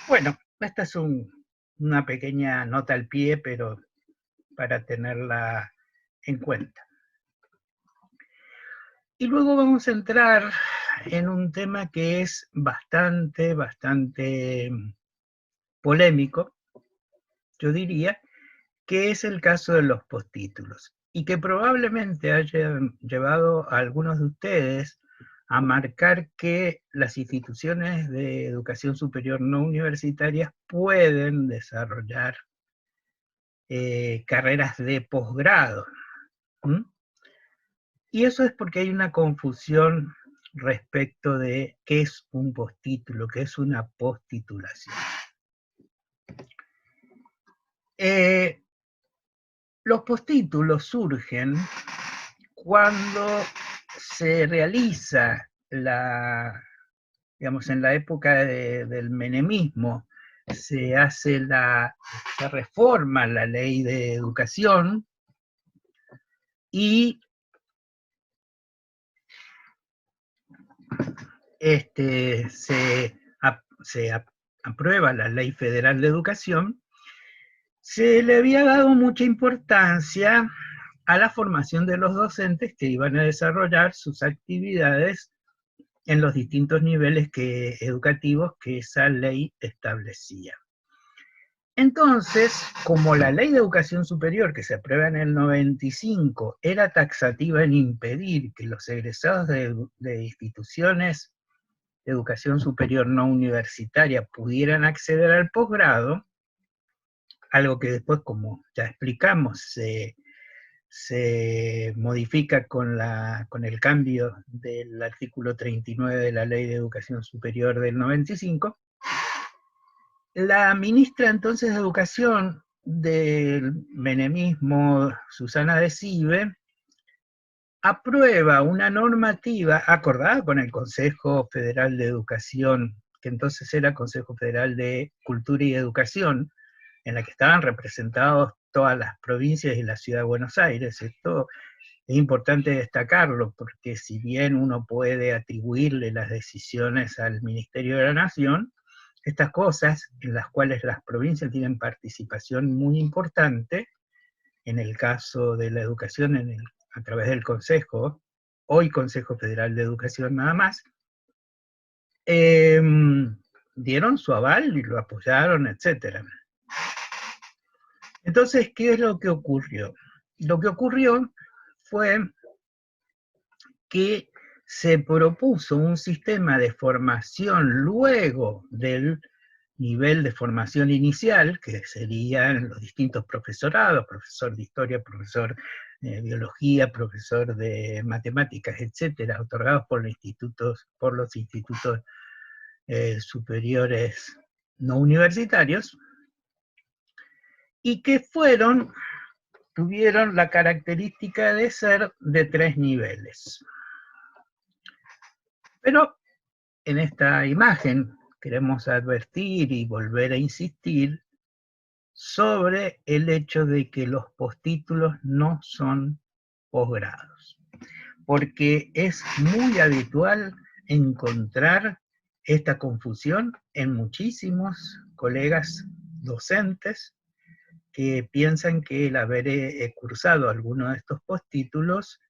Bueno, esta es una pequeña nota al pie, pero para tenerla en cuenta. Y luego vamos a entrar en un tema que es bastante polémico, yo diría, que es el caso de los postítulos, y que probablemente haya llevado a algunos de ustedes a marcar que las instituciones de educación superior no universitarias pueden desarrollar carreras de posgrado. Y eso es porque hay una confusión respecto de qué es un postítulo, qué es una postitulación. Los postítulos surgen cuando se realiza digamos, en la época del menemismo, se reforma la ley de educación y se aprueba la Ley Federal de Educación. Se le había dado mucha importancia a la formación de los docentes que iban a desarrollar sus actividades en los distintos niveles educativos que esa ley establecía. Entonces, como la Ley de Educación Superior, que se aprueba en el 95, era taxativa en impedir que los egresados de instituciones de educación superior no universitaria pudieran acceder al posgrado, algo que después, como ya explicamos, se modifica con el cambio del artículo 39 de la Ley de Educación Superior del 95, la ministra entonces de Educación del menemismo, Susana de Cive, aprueba una normativa acordada con el Consejo Federal de Educación, que entonces era Consejo Federal de Cultura y Educación, en la que estaban representados todas las provincias y la ciudad de Buenos Aires. Esto es importante destacarlo, porque si bien uno puede atribuirle las decisiones al Ministerio de la Nación, estas cosas en las cuales las provincias tienen participación muy importante, en el caso de la educación a través del Consejo, hoy Consejo Federal de Educación nada más, dieron su aval y lo apoyaron, etc. Entonces, ¿qué es lo que ocurrió? Lo que ocurrió fue que se propuso un sistema de formación luego del nivel de formación inicial, que serían los distintos profesorados, profesor de historia, profesor de biología, profesor de matemáticas, etcétera, otorgados por los institutos superiores no universitarios, y que tuvieron la característica de ser de 3 niveles. Pero en esta imagen queremos advertir y volver a insistir sobre el hecho de que los postítulos no son posgrados, porque es muy habitual encontrar esta confusión en muchísimos colegas docentes que piensan que el haber cursado alguno de estos postítulos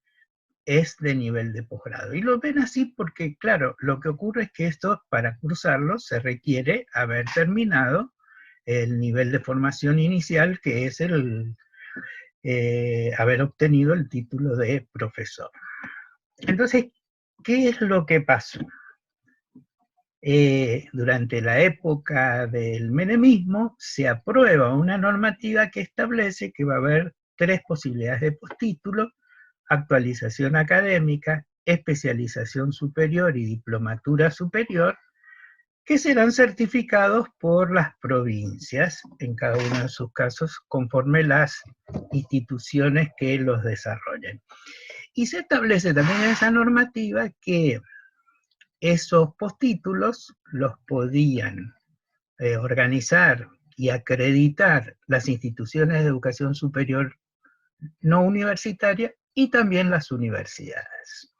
es de nivel de posgrado. Y lo ven así porque, claro, lo que ocurre es que esto, para cursarlo, se requiere haber terminado el nivel de formación inicial, que es el haber obtenido el título de profesor. Entonces, ¿qué es lo que pasó? Durante la época del menemismo se aprueba una normativa que establece que va a haber 3 posibilidades de postítulo: actualización académica, especialización superior y diplomatura superior, que serán certificados por las provincias, en cada uno de sus casos, conforme las instituciones que los desarrollen. Y se establece también en esa normativa que esos postítulos los podían organizar y acreditar las instituciones de educación superior no universitaria y también las universidades.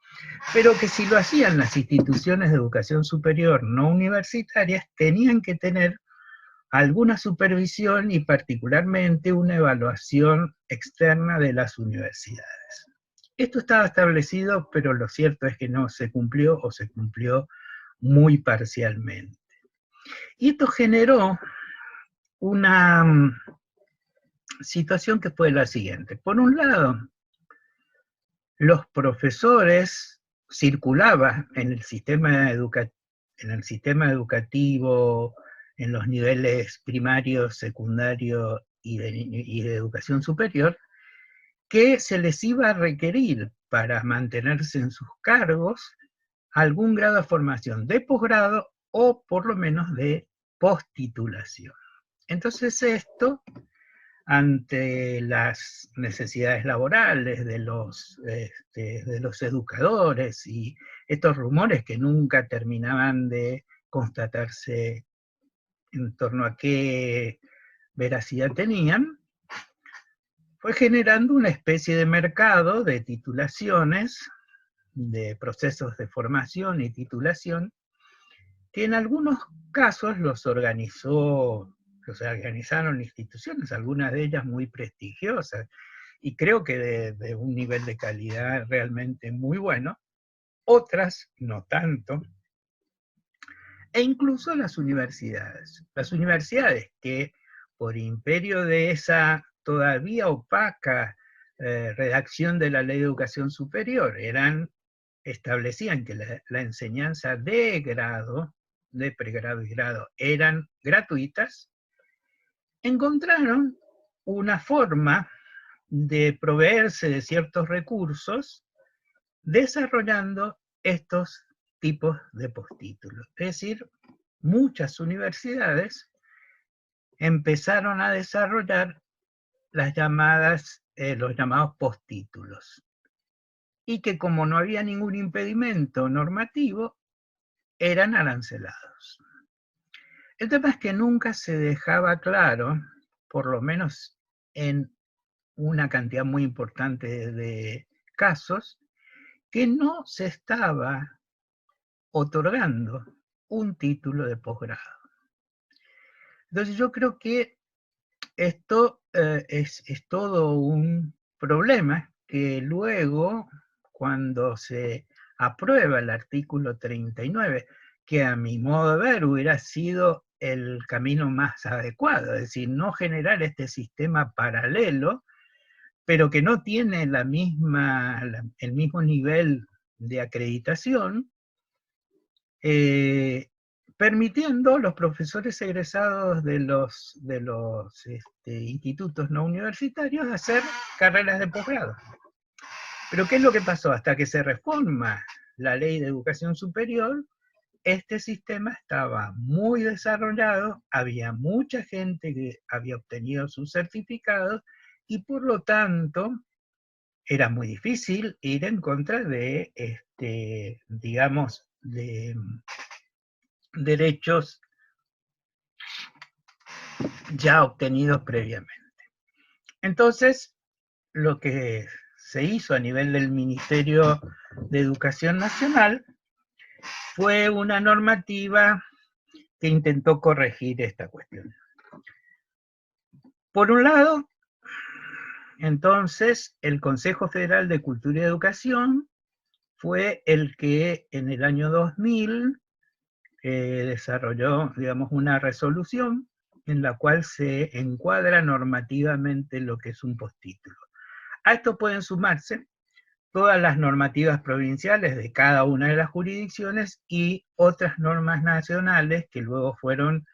Pero que si lo hacían las instituciones de educación superior no universitarias, tenían que tener alguna supervisión y particularmente una evaluación externa de las universidades. Esto estaba establecido, pero lo cierto es que no se cumplió o se cumplió muy parcialmente. Y esto generó una situación que fue la siguiente. Por un lado, los profesores circulaban en el sistema educativo, en los niveles primario, secundario y de educación superior, que se les iba a requerir para mantenerse en sus cargos algún grado de formación de posgrado o por lo menos de postitulación. Entonces esto, ante las necesidades laborales de los educadores y estos rumores que nunca terminaban de constatarse en torno a qué veracidad tenían, fue generando una especie de mercado de titulaciones, de procesos de formación y titulación, que en algunos casos los organizaron instituciones, algunas de ellas muy prestigiosas, y creo que de un nivel de calidad realmente muy bueno, otras no tanto, e incluso las universidades que por imperio de esa todavía opaca redacción de la Ley de Educación Superior, establecían que la enseñanza de grado, de pregrado y grado, eran gratuitas, encontraron una forma de proveerse de ciertos recursos desarrollando estos tipos de postítulos. Es decir, muchas universidades empezaron a desarrollar los llamados postítulos, y que como no había ningún impedimento normativo, eran arancelados. El tema es que nunca se dejaba claro, por lo menos en una cantidad muy importante de casos, que no se estaba otorgando un título de posgrado. Entonces yo creo que esto es todo un problema que luego, cuando se aprueba el artículo 39, que a mi modo de ver hubiera sido el camino más adecuado, es decir, no generar este sistema paralelo, pero que no tiene el mismo nivel de acreditación, permitiendo a los profesores egresados de los institutos no universitarios hacer carreras de posgrado. Pero ¿qué es lo que pasó? Hasta que se reforma la Ley de Educación Superior, este sistema estaba muy desarrollado, había mucha gente que había obtenido sus certificados, y por lo tanto era muy difícil ir en contra de, digamos, de derechos ya obtenidos previamente. Entonces, lo que se hizo a nivel del Ministerio de Educación Nacional fue una normativa que intentó corregir esta cuestión. Por un lado, entonces, el Consejo Federal de Cultura y Educación fue el que en el año 2000 desarrolló, digamos, una resolución en la cual se encuadra normativamente lo que es un postítulo. A esto pueden sumarse todas las normativas provinciales de cada una de las jurisdicciones y otras normas nacionales que luego fueron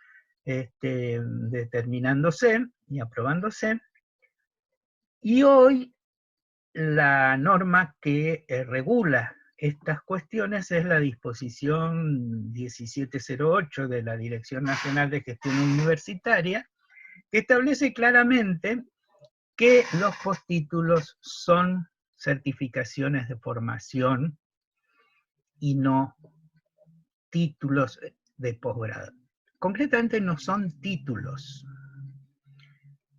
determinándose y aprobándose. Y hoy la norma que regula estas cuestiones es la disposición 1708 de la Dirección Nacional de Gestión Universitaria, que establece claramente que los postítulos son certificaciones de formación y no títulos de posgrado. Concretamente no son títulos.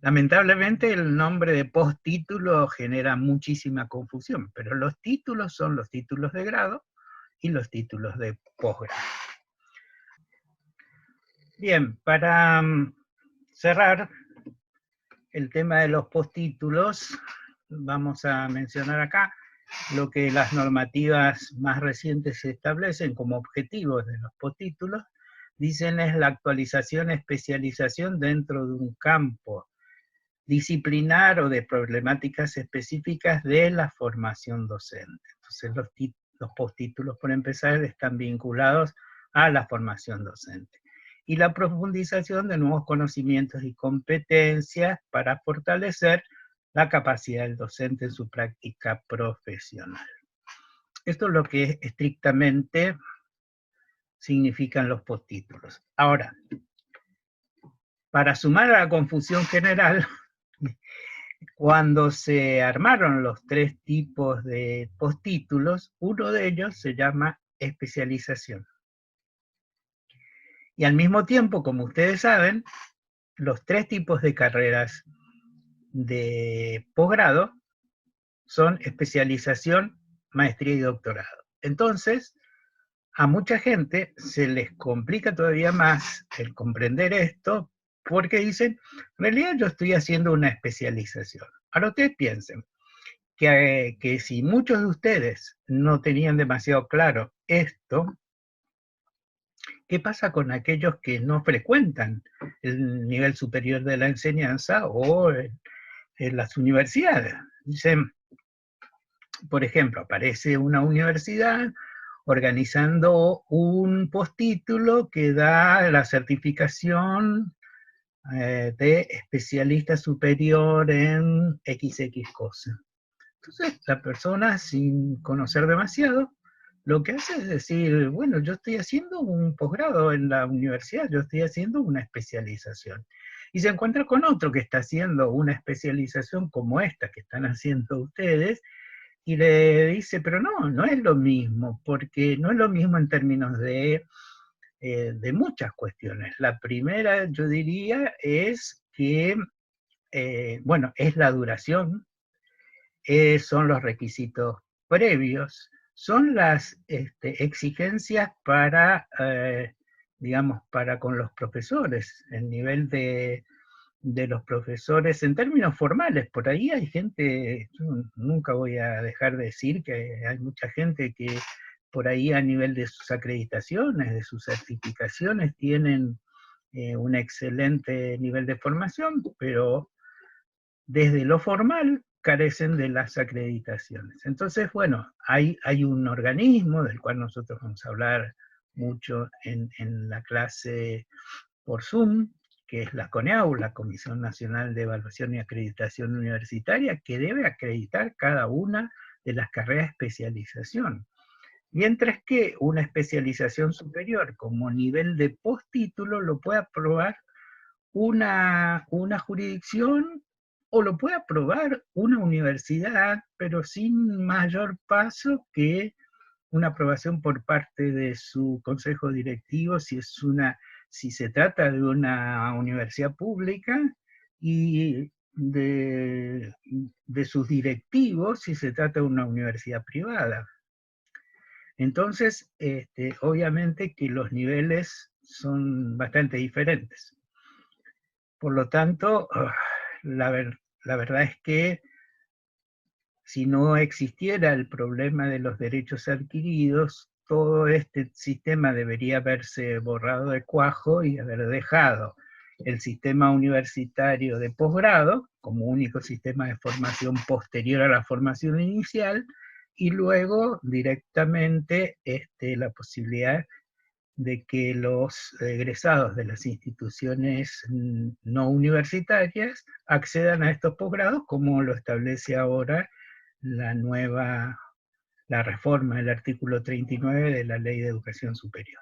Lamentablemente el nombre de postítulo genera muchísima confusión, pero los títulos son los títulos de grado y los títulos de posgrado. Bien, para cerrar el tema de los postítulos, vamos a mencionar acá lo que las normativas más recientes establecen como objetivos de los postítulos. Dicen es la actualización, especialización dentro de un campo disciplinar o de problemáticas específicas de la formación docente. Entonces los postítulos, por empezar, están vinculados a la formación docente. Y la profundización de nuevos conocimientos y competencias para fortalecer la capacidad del docente en su práctica profesional. Esto es lo que estrictamente significan los postítulos. Ahora, para sumar a la confusión general, cuando se armaron los 3 tipos de postítulos, uno de ellos se llama especialización. Y al mismo tiempo, como ustedes saben, los 3 tipos de carreras de posgrado son especialización, maestría y doctorado. Entonces, a mucha gente se les complica todavía más el comprender esto, porque dicen, en realidad yo estoy haciendo una especialización. Ahora ustedes piensen que si muchos de ustedes no tenían demasiado claro esto, ¿qué pasa con aquellos que no frecuentan el nivel superior de la enseñanza o en las universidades? Dicen, por ejemplo, aparece una universidad organizando un postítulo que da la certificación de especialista superior en XX cosa. Entonces, la persona, sin conocer demasiado, lo que hace es decir, bueno, yo estoy haciendo un posgrado en la universidad, yo estoy haciendo una especialización. Y se encuentra con otro que está haciendo una especialización como esta que están haciendo ustedes, y le dice, pero no es lo mismo, porque no es lo mismo en términos de muchas cuestiones. La primera, yo diría, es que, bueno, es la duración, son los requisitos previos, son las exigencias para, digamos, para con los profesores, el nivel de los profesores en términos formales. Por ahí hay gente, yo nunca voy a dejar de decir que hay mucha gente que por ahí a nivel de sus acreditaciones, de sus certificaciones, tienen un excelente nivel de formación, pero desde lo formal carecen de las acreditaciones. Entonces, bueno, hay un organismo del cual nosotros vamos a hablar mucho en la clase por Zoom, que es la CONEAU, la Comisión Nacional de Evaluación y Acreditación Universitaria, que debe acreditar cada una de las carreras de especialización. Mientras que una especialización superior como nivel de postítulo lo puede aprobar una jurisdicción o lo puede aprobar una universidad, pero sin mayor paso que una aprobación por parte de su consejo directivo si se trata de una universidad pública, y de sus directivos si se trata de una universidad privada. Entonces, obviamente que los niveles son bastante diferentes. Por lo tanto, la verdad es que si no existiera el problema de los derechos adquiridos, todo este sistema debería haberse borrado de cuajo y haber dejado el sistema universitario de posgrado como único sistema de formación posterior a la formación inicial, y luego directamente la posibilidad de que los egresados de las instituciones no universitarias accedan a estos posgrados, como lo establece ahora la reforma del artículo 39 de la Ley de Educación Superior.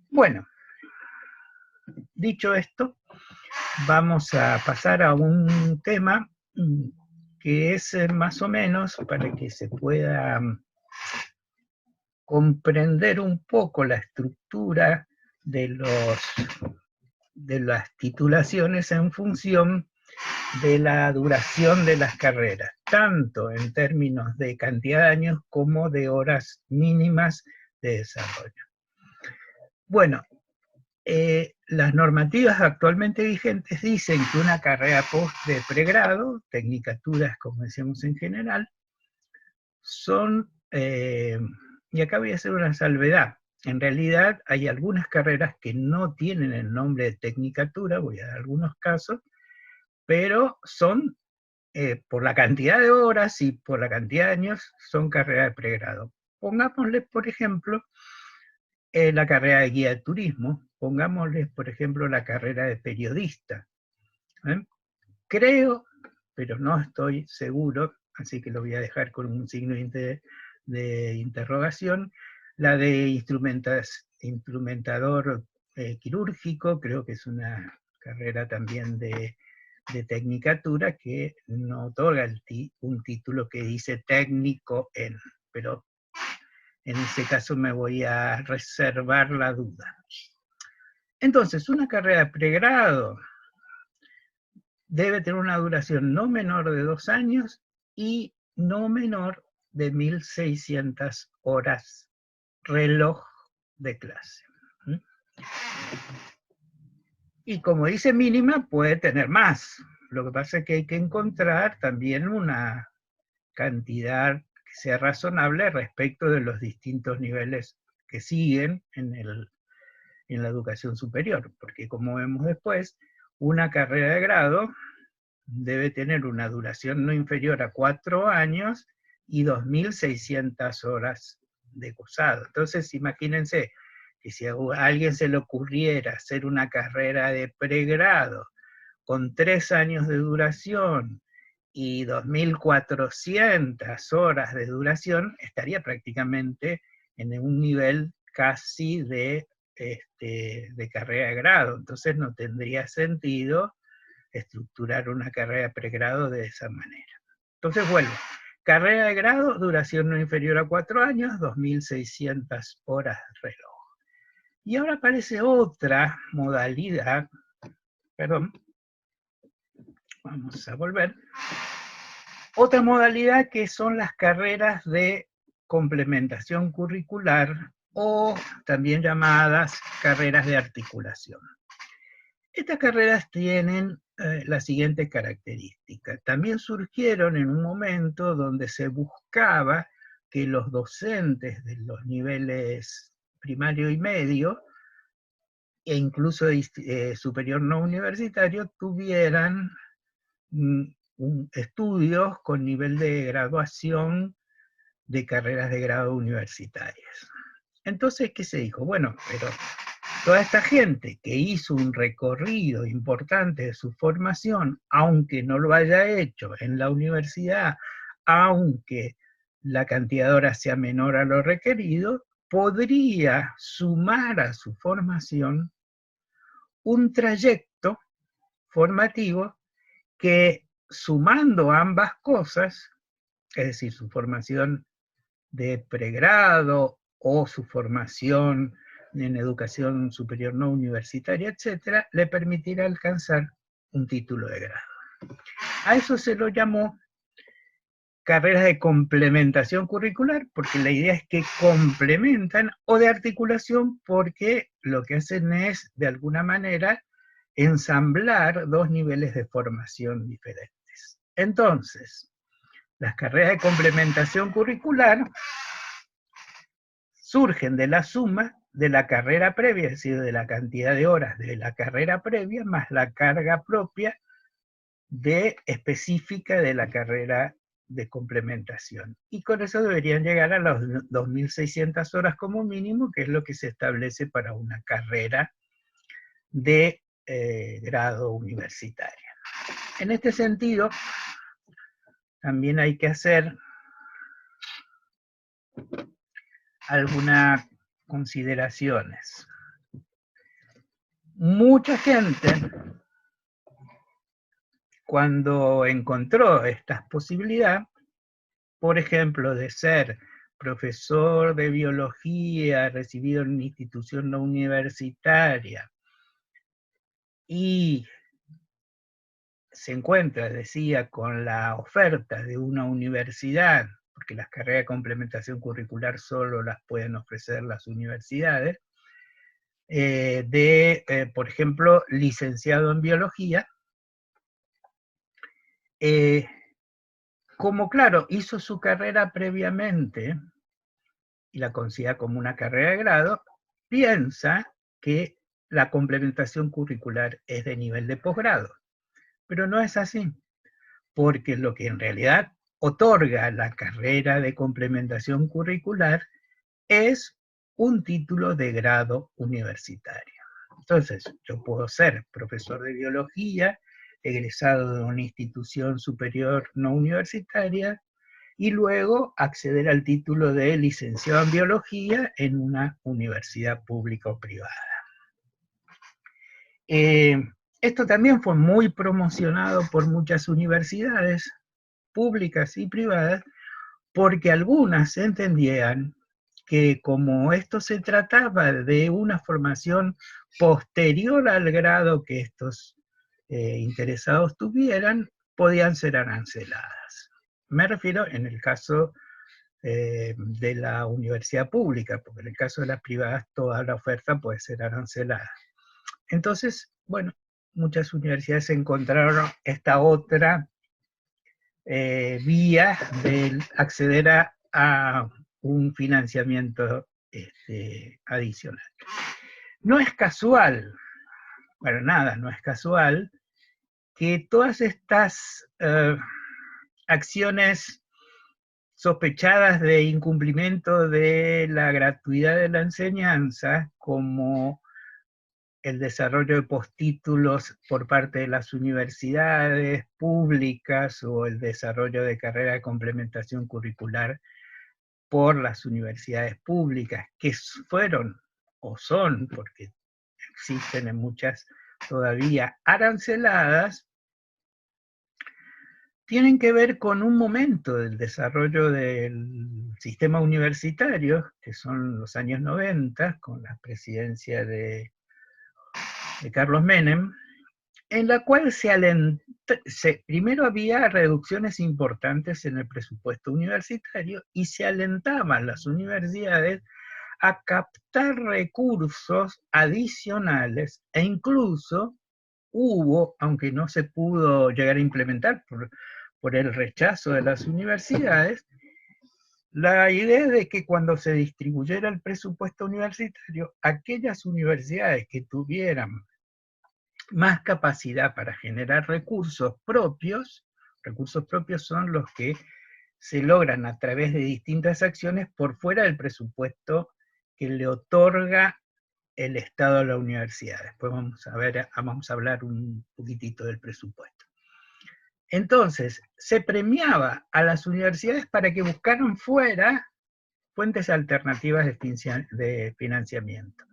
Bueno, dicho esto, vamos a pasar a un tema que es más o menos para que se pueda comprender un poco la estructura de las titulaciones en función de la duración de las carreras, tanto en términos de cantidad de años como de horas mínimas de desarrollo. Bueno, las normativas actualmente vigentes dicen que una carrera de pregrado, tecnicaturas como decíamos en general, son, y acá voy a hacer una salvedad, en realidad hay algunas carreras que no tienen el nombre de tecnicatura, voy a dar algunos casos, pero son, por la cantidad de horas y por la cantidad de años, son carreras de pregrado. Pongámosle, por ejemplo, la carrera de guía de turismo, pongámosle, por ejemplo, la carrera de periodista. Creo, pero no estoy seguro, así que lo voy a dejar con un signo de interrogación, la de instrumentador quirúrgico, creo que es una carrera también de tecnicatura que no otorga un título que dice técnico en, pero en ese caso me voy a reservar la duda. Entonces, una carrera de pregrado debe tener una duración no menor de 2 años y no menor de 1.600 horas reloj de clase. Y como dice mínima, puede tener más. Lo que pasa es que hay que encontrar también una cantidad que sea razonable respecto de los distintos niveles que siguen en la educación superior, porque como vemos después, una carrera de grado debe tener una duración no inferior a 4 años y 2.600 horas de cursado. Entonces, imagínense que si a alguien se le ocurriera hacer una carrera de pregrado con 3 años de duración y 2.400 horas de duración, estaría prácticamente en un nivel casi de carrera de grado. Entonces no tendría sentido estructurar una carrera de pregrado de esa manera. Entonces vuelvo. Carrera de grado, duración no inferior a 4 años, 2.600 horas reloj. Y ahora aparece otra modalidad, perdón, vamos a volver, otra modalidad que son las carreras de complementación curricular o también llamadas carreras de articulación. Estas carreras tienen la siguiente característica. También surgieron en un momento donde se buscaba que los docentes de los niveles primario y medio, e incluso superior no universitario, tuvieran estudios con nivel de graduación de carreras de grado universitarias. Entonces, ¿qué se dijo? Bueno, pero toda esta gente que hizo un recorrido importante de su formación, aunque no lo haya hecho en la universidad, aunque la cantidad de horas sea menor a lo requerido, podría sumar a su formación un trayecto formativo que, sumando ambas cosas, es decir, su formación de pregrado o su formación en educación superior no universitaria, etcétera, le permitirá alcanzar un título de grado. A eso se lo llamó carreras de complementación curricular, porque la idea es que complementan, o de articulación, porque lo que hacen es, de alguna manera, ensamblar dos niveles de formación diferentes. Entonces, Las carreras de complementación curricular surgen de la suma de la carrera previa, es decir, de la cantidad de horas de la carrera previa, más la carga propia específica de la carrera de complementación. Y con eso deberían llegar a las 2.600 horas como mínimo, que es lo que se establece para una carrera de grado universitario. En este sentido, también hay que hacer algunas consideraciones. Mucha gente, cuando encontró esta posibilidad, por ejemplo, de ser profesor de biología recibido en una institución no universitaria, y se encuentra, decía, con la oferta de una universidad, porque las carreras de complementación curricular solo las pueden ofrecer las universidades, por ejemplo, licenciado en biología, como claro, hizo su carrera previamente, y la considera como una carrera de grado, piensa que la complementación curricular es de nivel de posgrado. Pero no es así, porque lo que en realidad otorga la carrera de complementación curricular es un título de grado universitario. Entonces, yo puedo ser profesor de biología, egresado de una institución superior no universitaria, y luego acceder al título de licenciado en biología en una universidad pública o privada. Esto también fue muy promocionado por muchas universidades públicas y privadas, porque algunas entendían que como esto se trataba de una formación posterior al grado que estos interesados tuvieran, podían ser aranceladas. Me refiero en el caso de la universidad pública, porque en el caso de las privadas toda la oferta puede ser arancelada. Entonces, bueno, muchas universidades encontraron esta otra vía de acceder a un financiamiento adicional. No es casual, para nada, no es casual que todas estas acciones sospechadas de incumplimiento de la gratuidad de la enseñanza, como el desarrollo de postítulos por parte de las universidades públicas o el desarrollo de carrera de complementación curricular por las universidades públicas, que fueron o son, porque existen en muchas todavía aranceladas, tienen que ver con un momento del desarrollo del sistema universitario, que son los años 90, con la presidencia de Carlos Menem, en la cual primero había reducciones importantes en el presupuesto universitario y se alentaban las universidades a captar recursos adicionales, e incluso hubo, aunque no se pudo llegar a implementar por el rechazo de las universidades, la idea de que cuando se distribuyera el presupuesto universitario, aquellas universidades que tuvieran más capacidad para generar recursos propios son los que se logran a través de distintas acciones por fuera del presupuesto que le otorga el Estado a la universidad. Después vamos a hablar un poquitito del presupuesto. Entonces, se premiaba a las universidades para que buscaran fuera fuentes alternativas de financiamiento.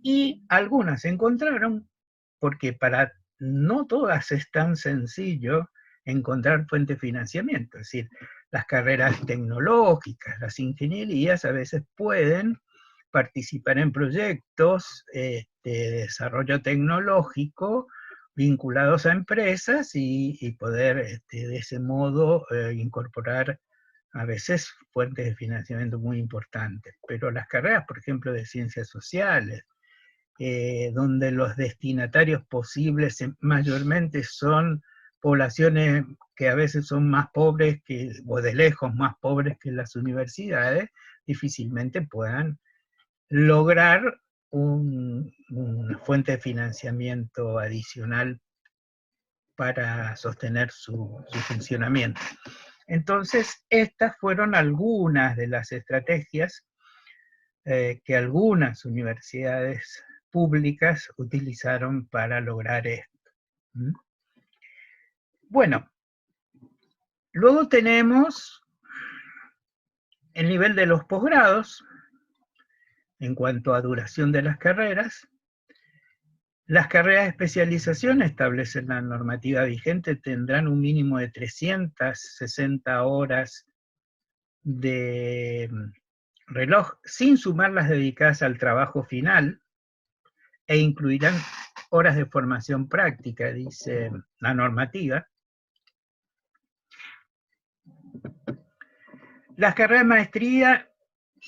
Y algunas encontraron, porque para no todas es tan sencillo encontrar fuente de financiamiento. Es decir, las carreras tecnológicas, las ingenierías a veces pueden participar en proyectos de desarrollo tecnológico vinculados a empresas y poder de ese modo incorporar a veces fuentes de financiamiento muy importantes. Pero las carreras, por ejemplo, de ciencias sociales, donde los destinatarios posibles mayormente son poblaciones que a veces son más pobres o de lejos más pobres que las universidades, difícilmente puedan lograr una fuente de financiamiento adicional para sostener su funcionamiento. Entonces, estas fueron algunas de las estrategias que algunas universidades públicas utilizaron para lograr esto. Bueno, luego tenemos el nivel de los posgrados, en cuanto a duración de las carreras. Las carreras de especialización establecen la normativa vigente, tendrán un mínimo de 360 horas de reloj, sin sumar las dedicadas al trabajo final, e incluirán horas de formación práctica, dice la normativa. Las carreras de maestría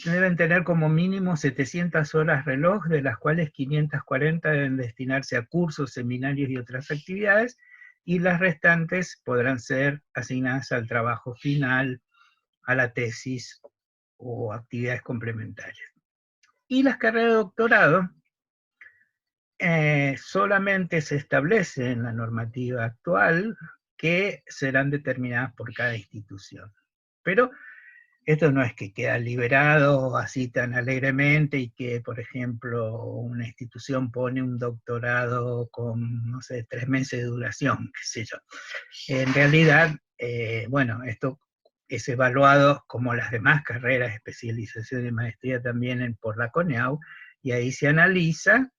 deben tener como mínimo 700 horas reloj, de las cuales 540 deben destinarse a cursos, seminarios y otras actividades, y las restantes podrán ser asignadas al trabajo final, a la tesis o actividades complementarias. Y las carreras de doctorado solamente se establece en la normativa actual que serán determinadas por cada institución. Pero esto no es que queda liberado así tan alegremente y que, por ejemplo, una institución pone un doctorado con, no sé, 3 meses de duración, qué sé yo. En realidad, bueno, esto es evaluado como las demás carreras de especialización y maestría también por la CONEAU, y ahí se analiza,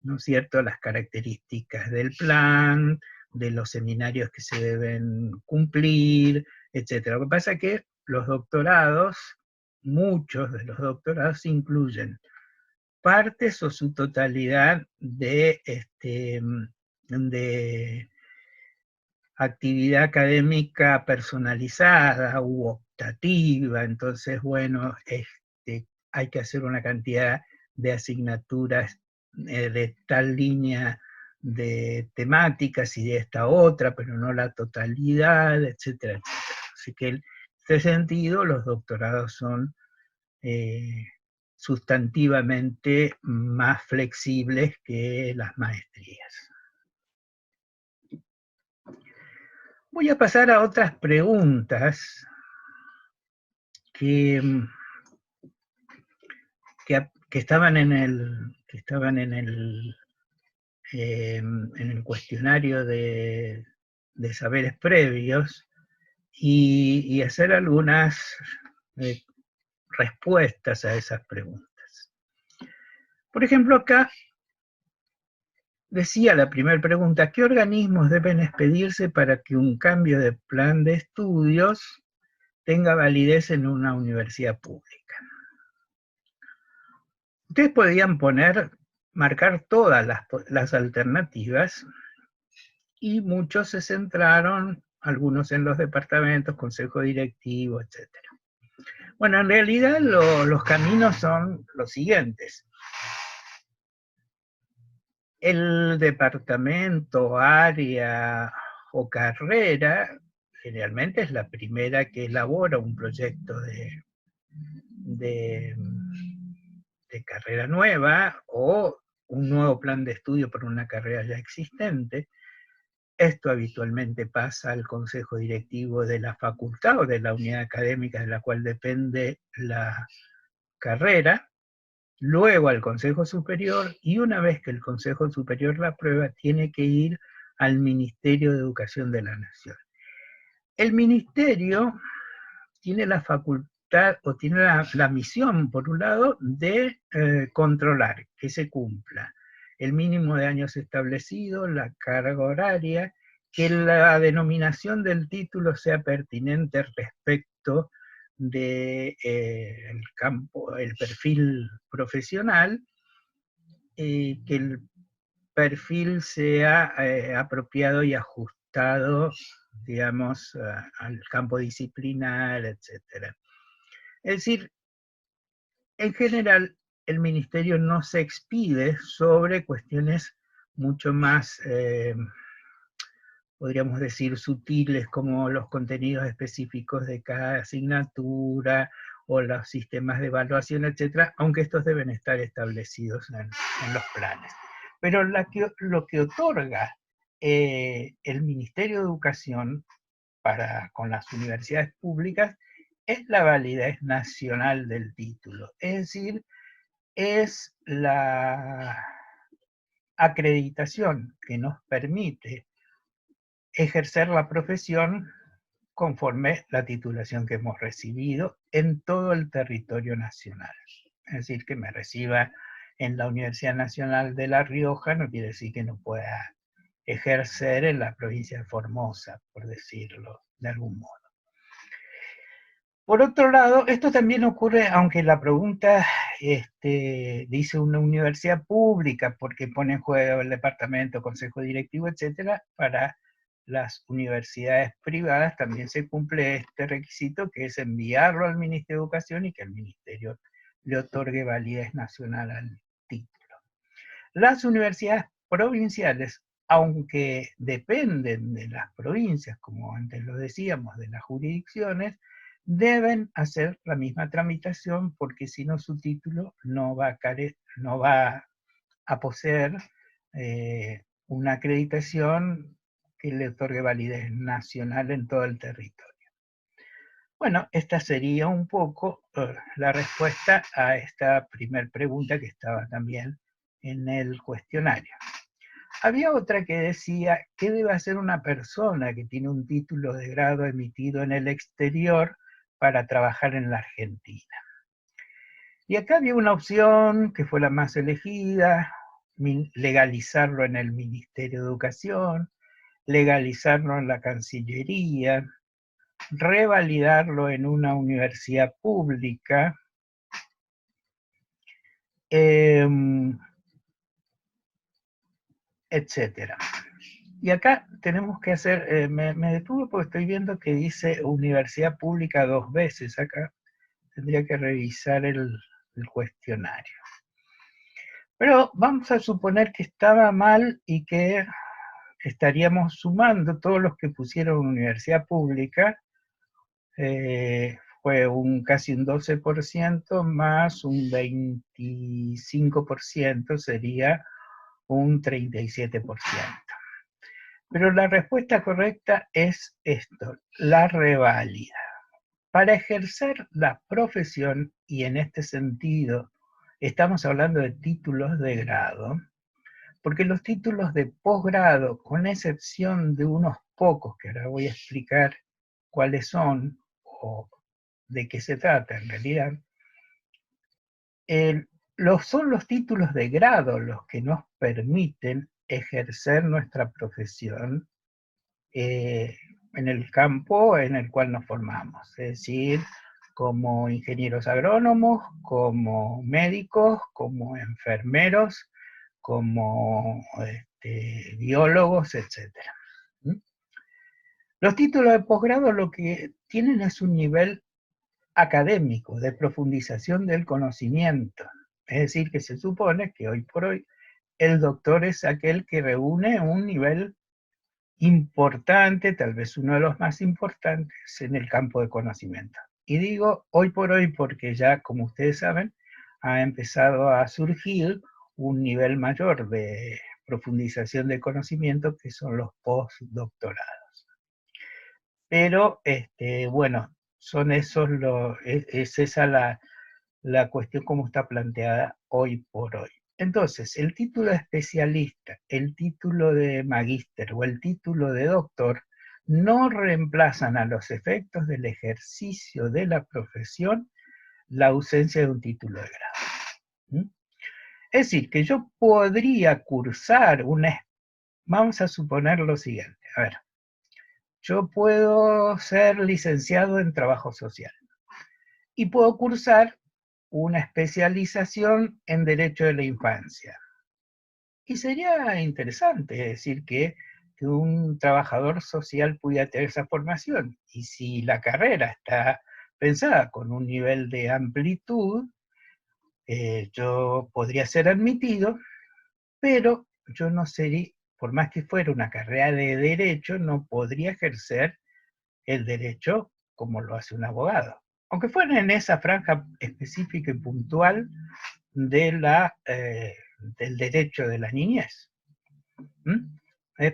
¿no es cierto?, las características del plan, de los seminarios que se deben cumplir, etc. Lo que pasa es que los doctorados, muchos de los doctorados incluyen partes o su totalidad de actividad académica personalizada u optativa. Entonces, bueno, hay que hacer una cantidad de asignaturas de tal línea de temáticas y de esta otra, pero no la totalidad, etcétera, etcétera. Así que en este sentido los doctorados son sustantivamente más flexibles que las maestrías. Voy a pasar a otras preguntas que estaban en el cuestionario de saberes previos, y hacer algunas respuestas a esas preguntas. Por ejemplo, acá decía la primera pregunta: ¿qué organismos deben expedirse para que un cambio de plan de estudios tenga validez en una universidad pública? Ustedes podían marcar todas las alternativas, y muchos se centraron, algunos en los departamentos, consejo directivo, etc. Bueno, en realidad los caminos son los siguientes. El departamento, área o carrera generalmente es la primera que elabora un proyecto de carrera nueva o un nuevo plan de estudio para una carrera ya existente. Esto habitualmente pasa al consejo directivo de la facultad o de la unidad académica de la cual depende la carrera, luego al Consejo Superior, y una vez que el Consejo Superior la aprueba, tiene que ir al Ministerio de Educación de la Nación. El Ministerio tiene la facultad, o tiene la misión, por un lado, de controlar que se cumpla el mínimo de años establecido, la carga horaria, que la denominación del título sea pertinente respecto de el perfil profesional, que el perfil sea apropiado y ajustado, digamos, al campo disciplinar, etc. Es decir, en general, el ministerio no se expide sobre cuestiones mucho más podríamos decir, sutiles como los contenidos específicos de cada asignatura o los sistemas de evaluación, etcétera, aunque estos deben estar establecidos en los planes. Pero lo que otorga el Ministerio de Educación con las universidades públicas es la validez nacional del título, es decir, es la acreditación que nos permite ejercer la profesión conforme la titulación que hemos recibido en todo el territorio nacional. Es decir, que me reciba en la Universidad Nacional de La Rioja no quiere decir que no pueda ejercer en la provincia de Formosa, por decirlo de algún modo. Por otro lado, esto también ocurre, aunque la pregunta dice una universidad pública, porque pone en juego el departamento, consejo directivo, etcétera, para las universidades privadas también se cumple este requisito, que es enviarlo al Ministerio de Educación y que el Ministerio le otorgue validez nacional al título. Las universidades provinciales, aunque dependen de las provincias, como antes lo decíamos, de las jurisdicciones, deben hacer la misma tramitación porque si no su título no va a poseer una acreditación que le otorgue validez nacional en todo el territorio. Bueno, esta sería un poco la respuesta a esta primera pregunta que estaba también en el cuestionario. Había otra que decía, ¿qué debe hacer una persona que tiene un título de grado emitido en el exterior para trabajar en la Argentina? Y acá había una opción que fue la más elegida, legalizarlo en el Ministerio de Educación, legalizarlo en la Cancillería, revalidarlo en una universidad pública, etcétera. Y acá tenemos que hacer, me detuve porque estoy viendo que dice universidad pública 2 veces, acá tendría que revisar el cuestionario. Pero vamos a suponer que estaba mal y que estaríamos sumando todos los que pusieron universidad pública, fue casi un 12% más un 25%, sería un 37%. Pero la respuesta correcta es esto, la reválida. Para ejercer la profesión, y en este sentido estamos hablando de títulos de grado, porque los títulos de posgrado, con excepción de unos pocos, que ahora voy a explicar cuáles son, o de qué se trata en realidad, son los títulos de grado los que nos permiten ejercer nuestra profesión en el campo en el cual nos formamos, es decir, como ingenieros agrónomos, como médicos, como enfermeros, como biólogos, etc. Los títulos de posgrado lo que tienen es un nivel académico, de profundización del conocimiento. Es decir, que se supone que hoy por hoy el doctor es aquel que reúne un nivel importante, tal vez uno de los más importantes en el campo de conocimiento. Y digo hoy por hoy porque ya, como ustedes saben, ha empezado a surgir un nivel mayor de profundización de conocimiento que son los postdoctorados. Pero, bueno, son esos es esa la cuestión como está planteada hoy por hoy. Entonces, el título de especialista, el título de magíster o el título de doctor no reemplazan a los efectos del ejercicio de la profesión la ausencia de un título de grado. Es decir, que yo podría cursar vamos a suponer lo siguiente, a ver, yo puedo ser licenciado en trabajo social y puedo cursar una especialización en Derecho de la Infancia. Y sería interesante, es decir, que un trabajador social pudiera tener esa formación. Y si la carrera está pensada con un nivel de amplitud, yo podría ser admitido, pero yo no por más que fuera una carrera de derecho, no podría ejercer el derecho como lo hace un abogado, aunque fuera en esa franja específica y puntual de del derecho de la niñez.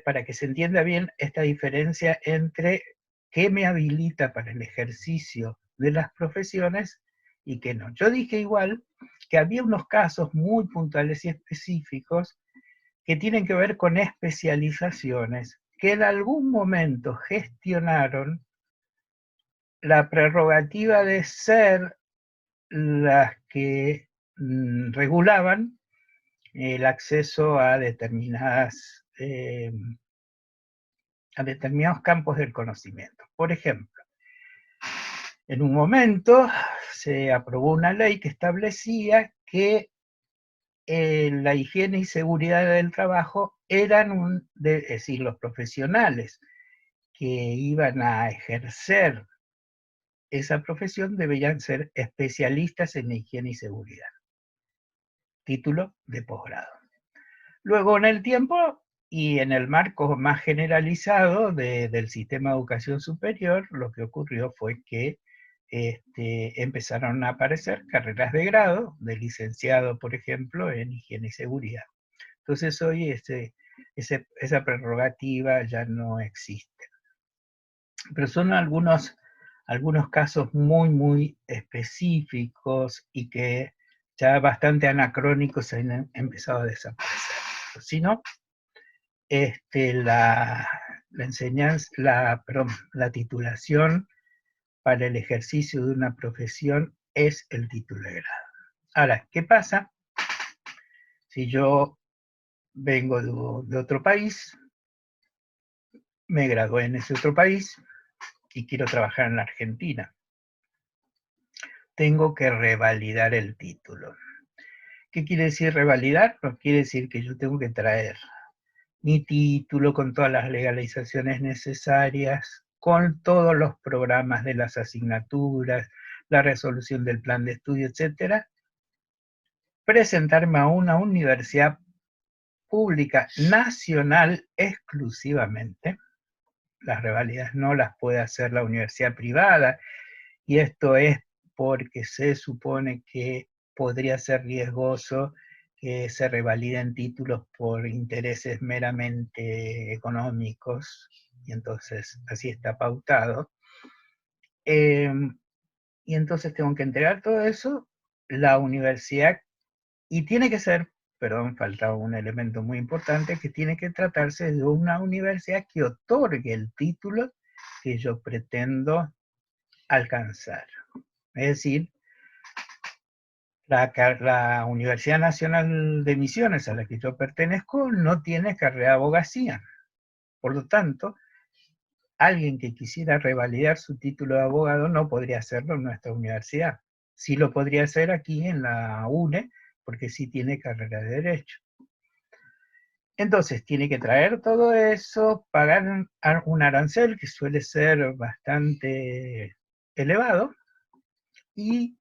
Para que se entienda bien esta diferencia entre qué me habilita para el ejercicio de las profesiones y qué no. Yo dije igual que había unos casos muy puntuales y específicos que tienen que ver con especializaciones que en algún momento gestionaron la prerrogativa de ser las que regulaban el acceso a determinados campos del conocimiento. Por ejemplo, en un momento se aprobó una ley que establecía que la higiene y seguridad del trabajo eran, es decir, los profesionales que iban a ejercer esa profesión debían ser especialistas en higiene y seguridad. Título de posgrado. Luego, en el tiempo y en el marco más generalizado del sistema de educación superior, lo que ocurrió fue que empezaron a aparecer carreras de grado, de licenciado, por ejemplo, en higiene y seguridad. Entonces hoy esa prerrogativa ya no existe. Pero son algunos casos muy, muy específicos y que ya bastante anacrónicos han empezado a desaparecer. Si no, la titulación para el ejercicio de una profesión es el título de grado. Ahora, ¿qué pasa si yo vengo de otro país, me gradué en ese otro país y quiero trabajar en la Argentina? Tengo que revalidar el título. ¿Qué quiere decir revalidar? Pues quiere decir que yo tengo que traer mi título con todas las legalizaciones necesarias, con todos los programas de las asignaturas, la resolución del plan de estudio, etcétera, presentarme a una universidad pública nacional exclusivamente. Las revalidas no las puede hacer la universidad privada, y esto es porque se supone que podría ser riesgoso que se revaliden títulos por intereses meramente económicos, y entonces así está pautado. Y entonces tengo que entregar todo eso, la universidad, y tiene que ser, perdón, falta un elemento muy importante, que tiene que tratarse de una universidad que otorgue el título que yo pretendo alcanzar. Es decir, la Universidad Nacional de Misiones, a la que yo pertenezco, no tiene carrera de abogacía. Por lo tanto, alguien que quisiera revalidar su título de abogado no podría hacerlo en nuestra universidad. Sí lo podría hacer aquí en la UNE, porque sí tiene carrera de Derecho. Entonces, tiene que traer todo eso, pagar un arancel que suele ser bastante elevado. ¿Y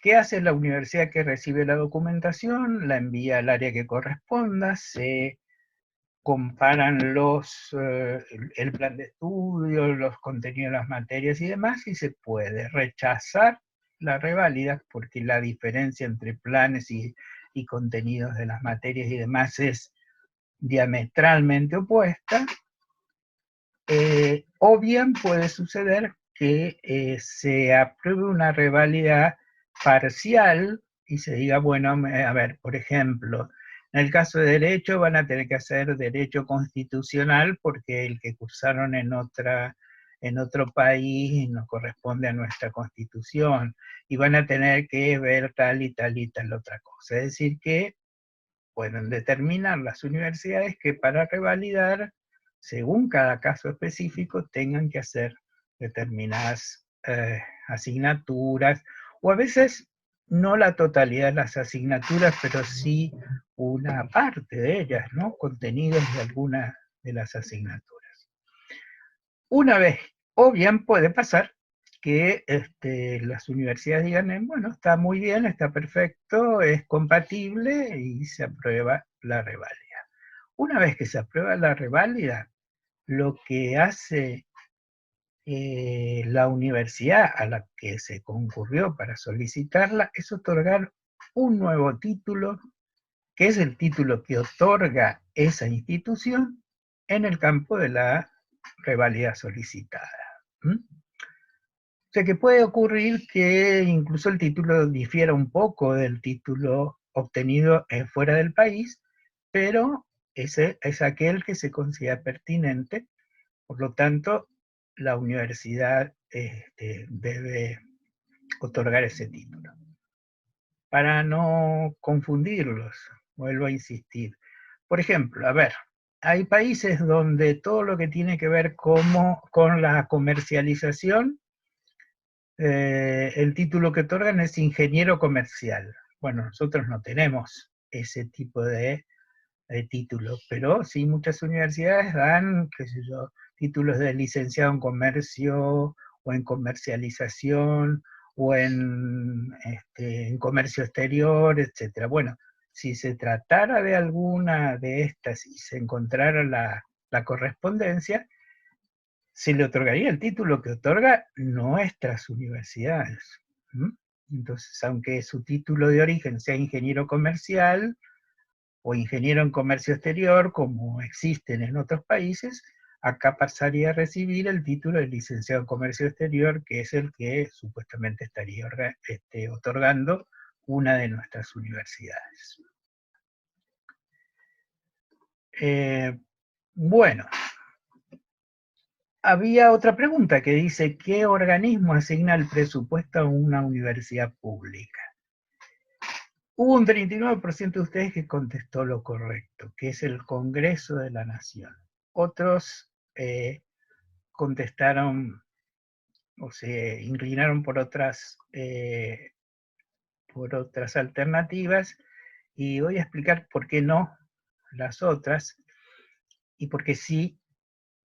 qué hace la universidad que recibe la documentación? La envía al área que corresponda, se comparan el plan de estudio, los contenidos de las materias y demás, y se puede rechazar la reválida, porque la diferencia entre planes y contenidos de las materias y demás es diametralmente opuesta, o bien puede suceder que se apruebe una reválida parcial y se diga, bueno, a ver, por ejemplo, en el caso de Derecho van a tener que hacer Derecho Constitucional porque el que cursaron en otro país no corresponde a nuestra Constitución, y van a tener que ver tal y tal y tal otra cosa. Es decir, que pueden determinar las universidades que para revalidar, según cada caso específico, tengan que hacer determinadas asignaturas, o a veces no la totalidad de las asignaturas, pero sí una parte de ellas, ¿no? Contenidos de alguna de las asignaturas. Una vez, o bien puede pasar que las universidades digan, bueno, está muy bien, está perfecto, es compatible, y se aprueba la reválida. Una vez que se aprueba la reválida, lo que hace la universidad a la que se concurrió para solicitarla es otorgar un nuevo título, que es el título que otorga esa institución en el campo de la reválida solicitada. ¿Mm? O sea que puede ocurrir que incluso el título difiera un poco del título obtenido fuera del país, pero ese es aquel que se considera pertinente. Por lo tanto, la universidad debe otorgar ese título. Para no confundirlos, vuelvo a insistir. Por ejemplo, a ver, hay países donde todo lo que tiene que ver con la comercialización, el título que otorgan es ingeniero comercial. Bueno, nosotros no tenemos ese tipo de título, pero sí muchas universidades dan, qué sé yo, títulos de licenciado en comercio o en comercialización o en comercio exterior, etc. Bueno, si se tratara de alguna de estas y se encontrara la correspondencia, se le otorgaría el título que otorga nuestras universidades. ¿Mm? Entonces, aunque su título de origen sea ingeniero comercial o ingeniero en comercio exterior, como existen en otros países, acá pasaría a recibir el título de licenciado en comercio exterior, que es el que supuestamente estaría otorgando una de nuestras universidades. Bueno, había otra pregunta que dice, ¿qué organismo asigna el presupuesto a una universidad pública? Hubo un 39% de ustedes que contestó lo correcto, que es el Congreso de la Nación. Otros contestaron o se inclinaron por otras alternativas, y voy a explicar por qué no las otras, y por qué sí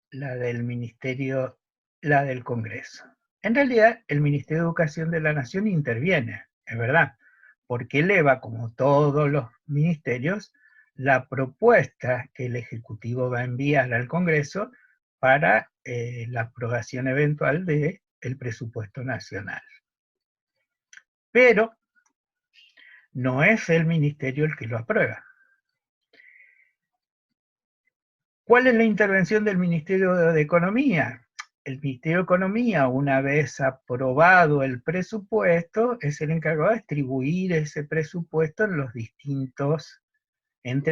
la del Ministerio, la del Congreso. En realidad, el Ministerio de Educación de la Nación interviene, es verdad, porque eleva, como todos los ministerios, la propuesta que el Ejecutivo va a enviar al Congreso para la aprobación eventual del presupuesto nacional. Pero no es el ministerio el que lo aprueba. ¿Cuál es la intervención del Ministerio de Economía? El Ministerio de Economía, una vez aprobado el presupuesto, es el encargado de distribuir ese presupuesto entre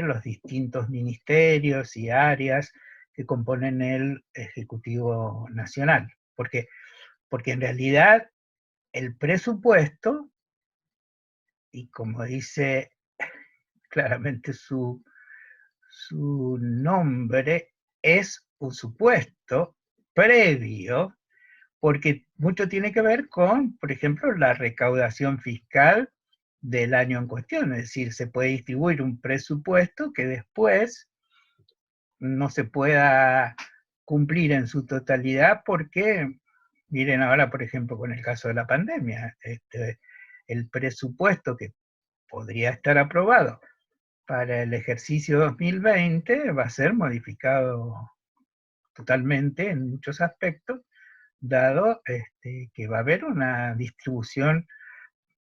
los distintos ministerios y áreas que componen el Ejecutivo Nacional. Porque en realidad el presupuesto, y como dice claramente su nombre, es un supuesto previo, porque mucho tiene que ver con, por ejemplo, la recaudación fiscal del año en cuestión. Es decir, se puede distribuir un presupuesto que después no se pueda cumplir en su totalidad porque, miren ahora, por ejemplo, con el caso de la pandemia, el presupuesto que podría estar aprobado para el ejercicio 2020 va a ser modificado totalmente en muchos aspectos, dado que va a haber una distribución,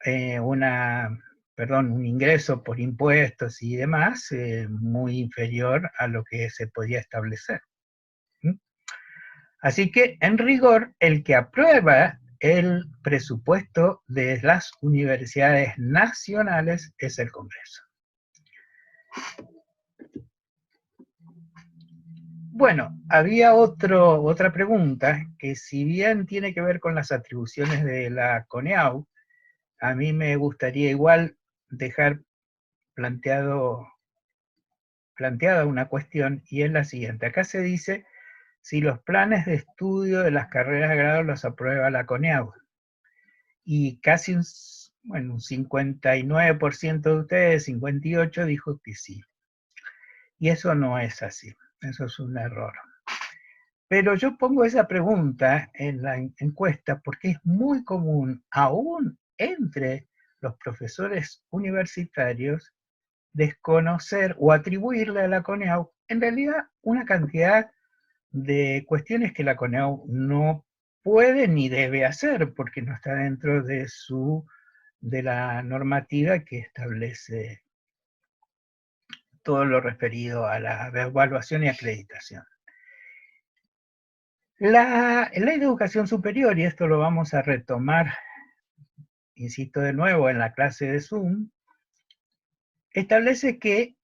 un ingreso por impuestos y demás muy inferior a lo que se podía establecer. ¿Mm? Así que, en rigor, el que aprueba el presupuesto de las universidades nacionales es el Congreso. Bueno, había otra pregunta que, si bien tiene que ver con las atribuciones de la CONEAU, a mí me gustaría igual dejar planteada una cuestión, y es la siguiente. Acá se dice si los planes de estudio de las carreras de grado los aprueba la CONEAU. Y casi un 59% de ustedes, 58%, dijo que sí. Y eso no es así, eso es un error. Pero yo pongo esa pregunta en la encuesta porque es muy común, aún entre los profesores universitarios, desconocer o atribuirle a la CONEAU, en realidad, una cantidad de cuestiones que la CONEAU no puede ni debe hacer, porque no está dentro de la normativa que establece todo lo referido a la evaluación y acreditación. La Ley de Educación Superior, y esto lo vamos a retomar, insisto de nuevo, en la clase de Zoom, establece que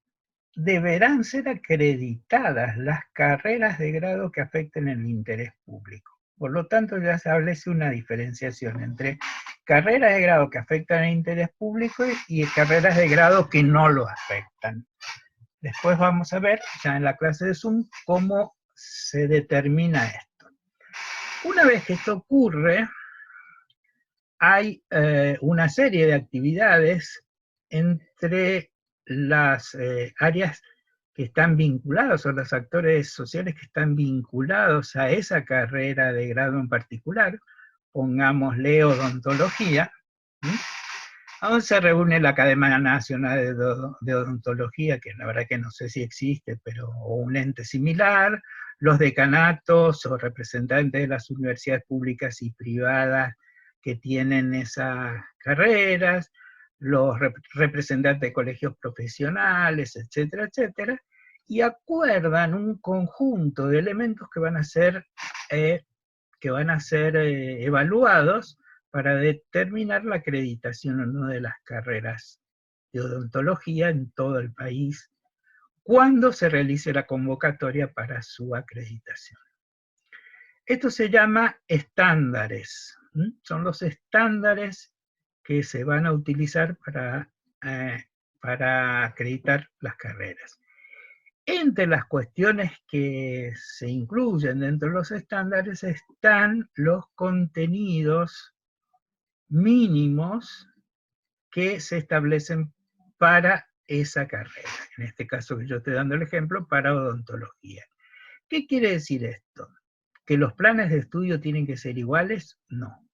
deberán ser acreditadas las carreras de grado que afecten el interés público. Por lo tanto, ya se establece una diferenciación entre carreras de grado que afectan el interés público y carreras de grado que no lo afectan. Después vamos a ver, ya en la clase de Zoom, cómo se determina esto. Una vez que esto ocurre, hay una serie de actividades entre las áreas que están vinculados, o los actores sociales que están vinculados a esa carrera de grado en particular, pongámosle odontología, donde se reúne la Academia Nacional de Odontología, que la verdad que no sé si existe, pero o un ente similar, los decanatos o representantes de las universidades públicas y privadas que tienen esas carreras, los representantes de colegios profesionales, etcétera, etcétera, y acuerdan un conjunto de elementos que van a ser evaluados para determinar la acreditación o no de las carreras de odontología en todo el país cuando se realice la convocatoria para su acreditación. Esto se llama estándares. Son los estándares que se van a utilizar para acreditar las carreras. Entre las cuestiones que se incluyen dentro de los estándares están los contenidos mínimos que se establecen para esa carrera. En este caso que yo estoy dando el ejemplo, para odontología. ¿Qué quiere decir esto? ¿Que los planes de estudio tienen que ser iguales? No.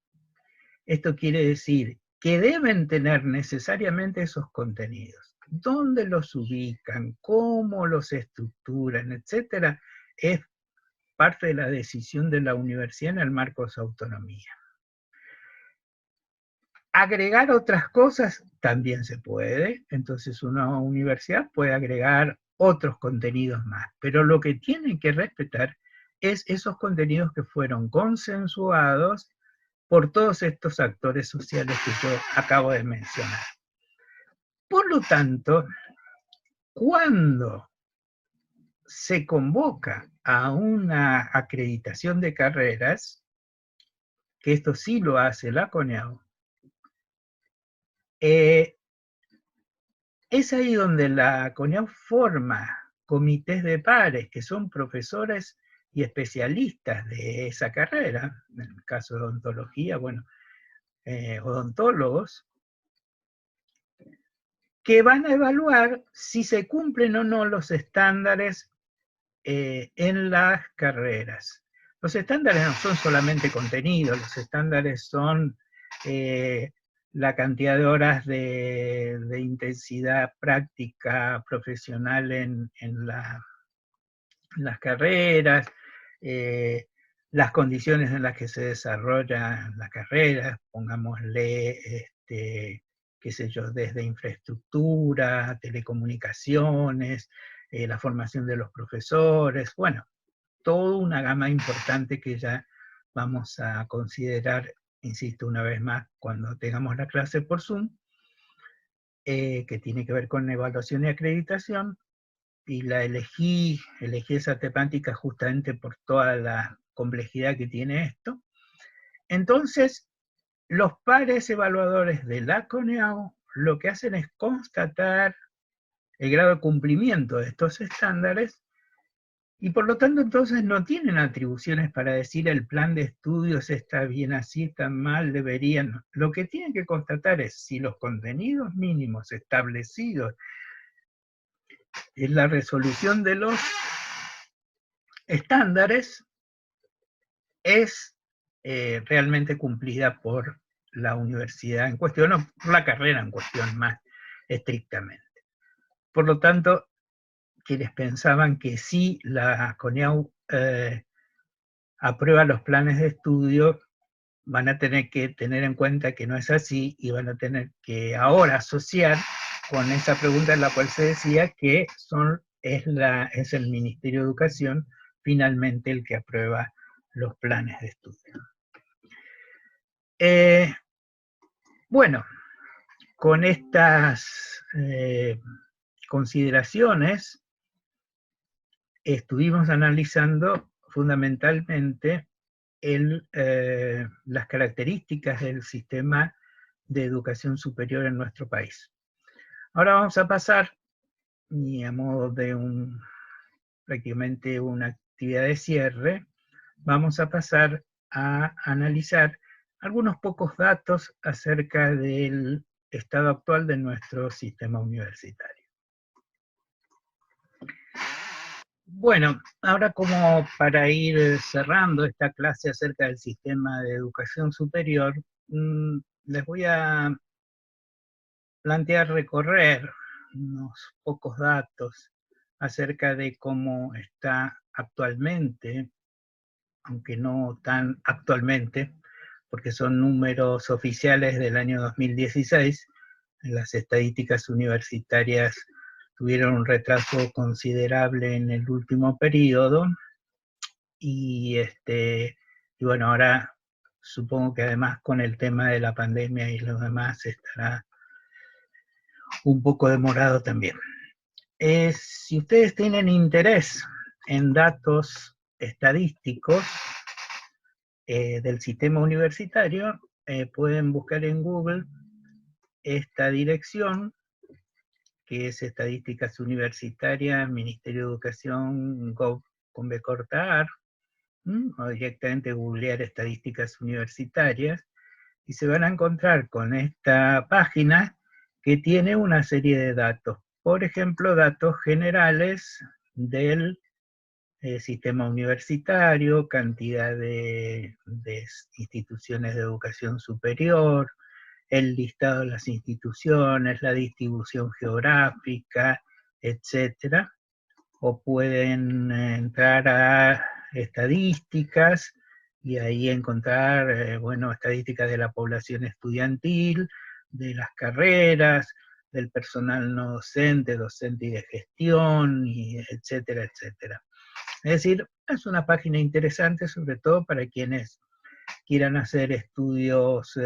Esto quiere decir que deben tener necesariamente esos contenidos. ¿Dónde los ubican? ¿Cómo los estructuran? Etcétera. Es parte de la decisión de la universidad en el marco de su autonomía. Agregar otras cosas también se puede, entonces una universidad puede agregar otros contenidos más, pero lo que tienen que respetar es esos contenidos que fueron consensuados por todos estos actores sociales que yo acabo de mencionar. Por lo tanto, cuando se convoca a una acreditación de carreras, que esto sí lo hace la CONEAU, es ahí donde la CONEAU forma comités de pares, que son profesores y especialistas de esa carrera, en el caso de odontología, bueno, odontólogos, que van a evaluar si se cumplen o no los estándares en las carreras. Los estándares no son solamente contenidos, los estándares son la cantidad de horas de intensidad práctica profesional en las carreras, las condiciones en las que se desarrollan las carreras, pongámosle, qué sé yo, desde infraestructura, telecomunicaciones, la formación de los profesores, bueno, toda una gama importante que ya vamos a considerar, insisto una vez más, cuando tengamos la clase por Zoom, que tiene que ver con evaluación y acreditación, y la elegí esa temática justamente por toda la complejidad que tiene esto. Entonces, los pares evaluadores de la CONEAU lo que hacen es constatar el grado de cumplimiento de estos estándares, y por lo tanto entonces no tienen atribuciones para decir el plan de estudios está bien así, está mal, deberían. Lo que tienen que constatar es si los contenidos mínimos establecidos en la resolución de los estándares es realmente cumplida por la universidad en cuestión, o por la carrera en cuestión más estrictamente. por lo tanto, quienes pensaban que sí la CONIAU aprueba los planes de estudio, van a tener que tener en cuenta que no es así y van a tener que ahora asociar con esa pregunta en la cual se decía que es el Ministerio de Educación finalmente el que aprueba los planes de estudio. Bueno, con estas consideraciones estuvimos analizando fundamentalmente las características del sistema de educación superior en nuestro país. Ahora vamos a pasar, y a modo de prácticamente una actividad de cierre, vamos a pasar a analizar algunos pocos datos acerca del estado actual de nuestro sistema universitario. Bueno, ahora como para ir cerrando esta clase acerca del sistema de educación superior, les voy a plantear recorrer unos pocos datos acerca de cómo está actualmente, aunque no tan actualmente, porque son números oficiales del año 2016, las estadísticas universitarias tuvieron un retraso considerable en el último periodo, y bueno, ahora supongo que además con el tema de la pandemia y lo demás estará un poco demorado también. Si ustedes tienen interés en datos estadísticos del sistema universitario, pueden buscar en Google esta dirección, que es Estadísticas Universitarias, Ministerio de Educación, gov con B corta ar, o directamente googlear Estadísticas Universitarias, y se van a encontrar con esta página que tiene una serie de datos. Por ejemplo, datos generales del sistema universitario, cantidad de instituciones de educación superior, el listado de las instituciones, la distribución geográfica, etc. O pueden entrar a estadísticas y ahí encontrar, bueno, estadísticas de la población estudiantil, de las carreras, del personal no docente, docente y de gestión, y etcétera, etcétera. Es decir, es una página interesante, sobre todo para quienes quieran hacer estudios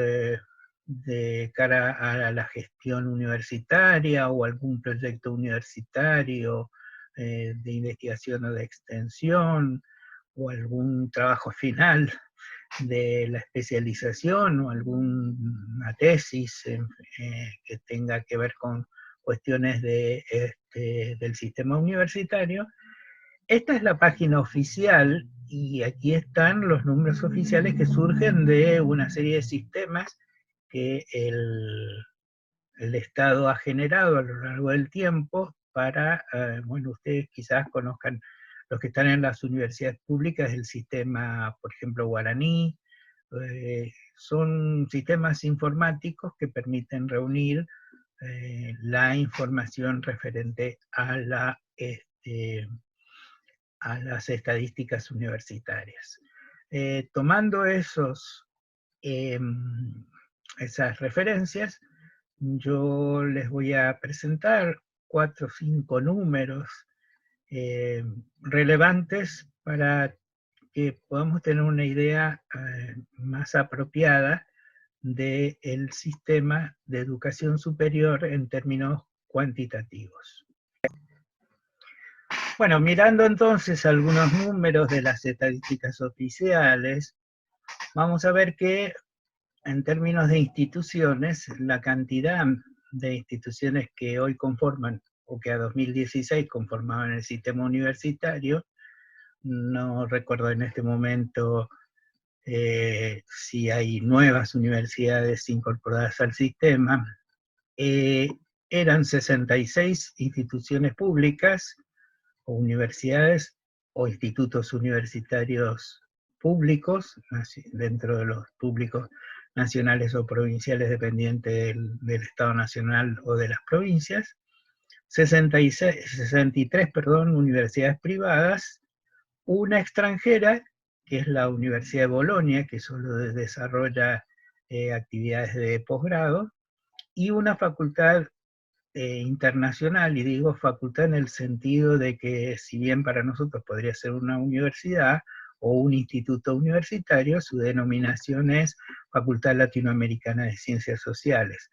de cara a la gestión universitaria o algún proyecto universitario de investigación o de extensión, o algún trabajo final de la especialización, o alguna tesis que tenga que ver con cuestiones del sistema universitario. Esta es la página oficial, y aquí están los números oficiales que surgen de una serie de sistemas que el Estado ha generado a lo largo del tiempo para, bueno, ustedes quizás conozcan, los que están en las universidades públicas, el sistema, por ejemplo, Guaraní. Son sistemas informáticos que permiten reunir la información referente a las estadísticas universitarias. Tomando esas referencias, yo les voy a presentar 4 o 5 números relevantes para que podamos tener una idea más apropiada del sistema de educación superior en términos cuantitativos. Bueno, mirando entonces algunos números de las estadísticas oficiales, vamos a ver que en términos de instituciones, la cantidad de instituciones que hoy conforman, o que a 2016 conformaban el sistema universitario, no recuerdo en este momento si hay nuevas universidades incorporadas al sistema, eran 66 instituciones públicas, o universidades, o institutos universitarios públicos, dentro de los públicos nacionales o provinciales, dependiente del Estado Nacional o de las provincias, 63 universidades privadas, una extranjera, que es la Universidad de Bolonia, que solo desarrolla actividades de posgrado, y una facultad internacional, y digo facultad en el sentido de que si bien para nosotros podría ser una universidad o un instituto universitario, su denominación es Facultad Latinoamericana de Ciencias Sociales,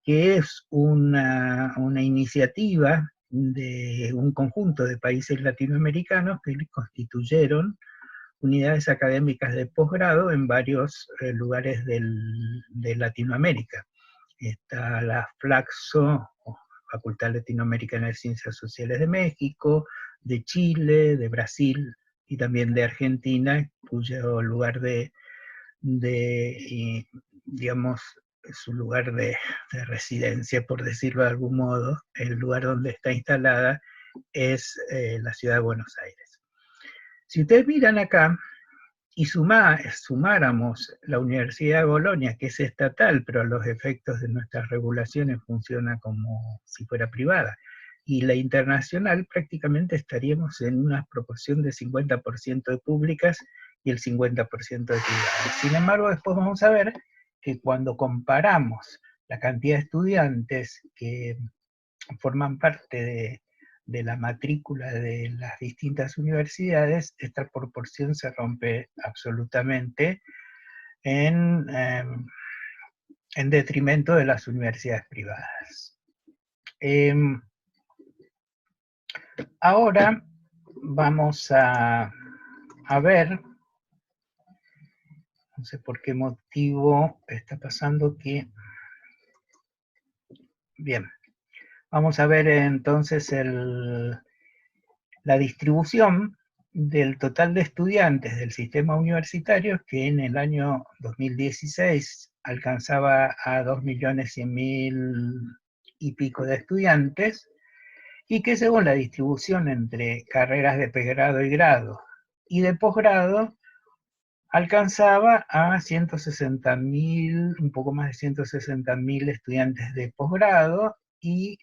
que es una iniciativa de un conjunto de países latinoamericanos que constituyeron unidades académicas de posgrado en varios lugares de Latinoamérica. Está la FLACSO, Facultad Latinoamericana de Ciencias Sociales de México, de Chile, de Brasil y también de Argentina, cuyo lugar digamos, su lugar de residencia, por decirlo de algún modo, el lugar donde está instalada es la ciudad de Buenos Aires. Si ustedes miran acá, y sumáramos la Universidad de Bolonia, que es estatal, pero a los efectos de nuestras regulaciones funciona como si fuera privada, y la internacional, prácticamente estaríamos en una proporción de 50% de públicas y el 50% de privadas. Sin embargo, después vamos a ver que cuando comparamos la cantidad de estudiantes que forman parte de la matrícula de las distintas universidades, esta proporción se rompe absolutamente en detrimento de las universidades privadas. Ahora vamos a ver, no sé por qué motivo está pasando que... Bien. Vamos a ver entonces la distribución del total de estudiantes del sistema universitario, que en el año 2016 alcanzaba a 2.100.000 y pico de estudiantes, y que según la distribución entre carreras de pregrado y grado y de posgrado, alcanzaba a 160.000, un poco más de 160.000 estudiantes de posgrado y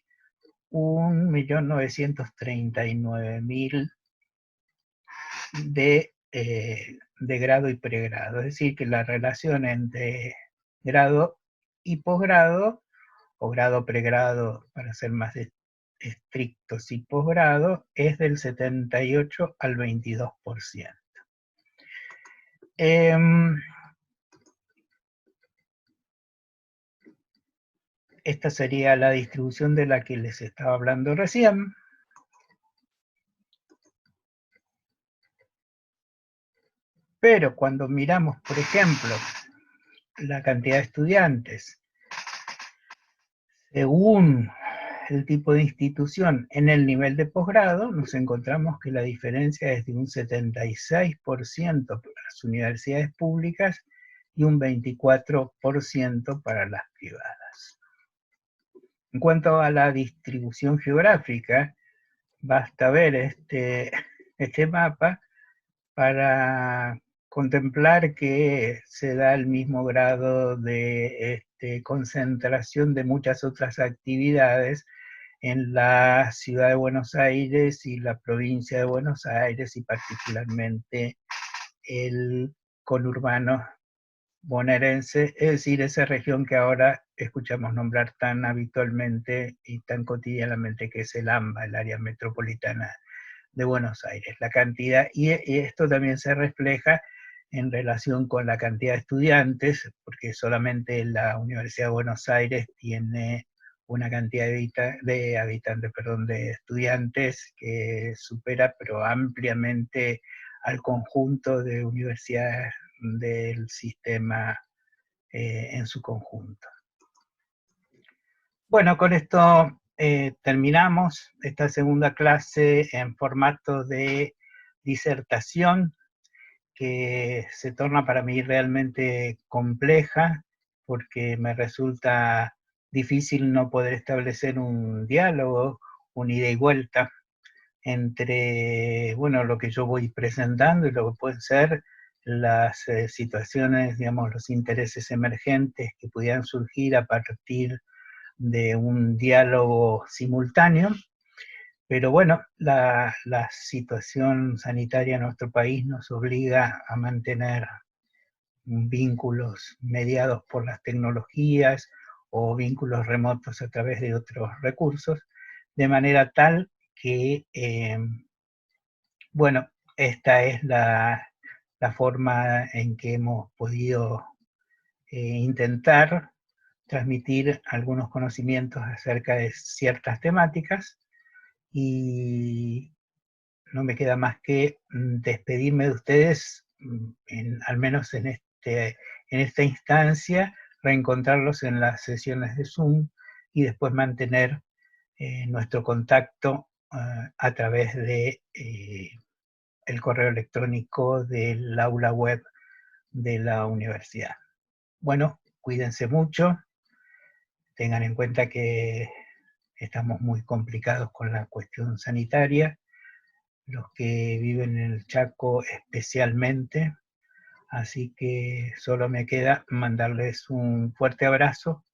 1.939.000 de grado y pregrado. Es decir, que la relación entre grado y posgrado, o grado-pregrado para ser más estrictos, y posgrado, es del 78 al 22%. Esta sería la distribución de la que les estaba hablando recién. Pero cuando miramos, por ejemplo, la cantidad de estudiantes según el tipo de institución en el nivel de posgrado, nos encontramos que la diferencia es de un 76% para las universidades públicas y un 24% para las privadas. En cuanto a la distribución geográfica, basta ver este mapa para contemplar que se da el mismo grado de concentración de muchas otras actividades en la ciudad de Buenos Aires y la provincia de Buenos Aires, y particularmente el conurbano bonaerense, es decir, esa región que ahora escuchamos nombrar tan habitualmente y tan cotidianamente, que es el AMBA, el área metropolitana de Buenos Aires. La cantidad, y esto también se refleja en relación con la cantidad de estudiantes, porque solamente la Universidad de Buenos Aires tiene una cantidad de estudiantes que supera, pero ampliamente, al conjunto de universidades del sistema en su conjunto. Bueno, con esto terminamos esta segunda clase en formato de disertación, que se torna para mí realmente compleja, porque me resulta difícil no poder establecer un diálogo, un ida y vuelta entre, bueno, lo que yo voy presentando y lo que pueden ser las situaciones, digamos, los intereses emergentes que pudieran surgir a partir de un diálogo simultáneo, pero bueno, la situación sanitaria en nuestro país nos obliga a mantener vínculos mediados por las tecnologías o vínculos remotos a través de otros recursos, de manera tal que, bueno, esta es la forma en que hemos podido intentar transmitir algunos conocimientos acerca de ciertas temáticas, y no me queda más que despedirme de ustedes, al menos en esta instancia, reencontrarlos en las sesiones de Zoom y después mantener nuestro contacto a través de el correo electrónico del aula web de la universidad. Bueno, cuídense mucho, tengan en cuenta que estamos muy complicados con la cuestión sanitaria, los que viven en el Chaco especialmente, así que solo me queda mandarles un fuerte abrazo,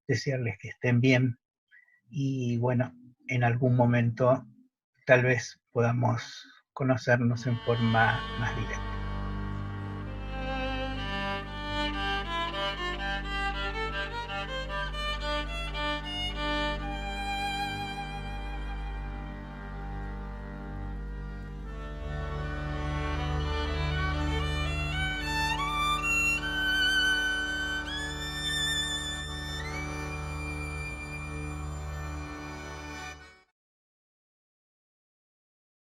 desearles que estén bien y bueno, en algún momento tal vez podamos conocernos en forma más directa.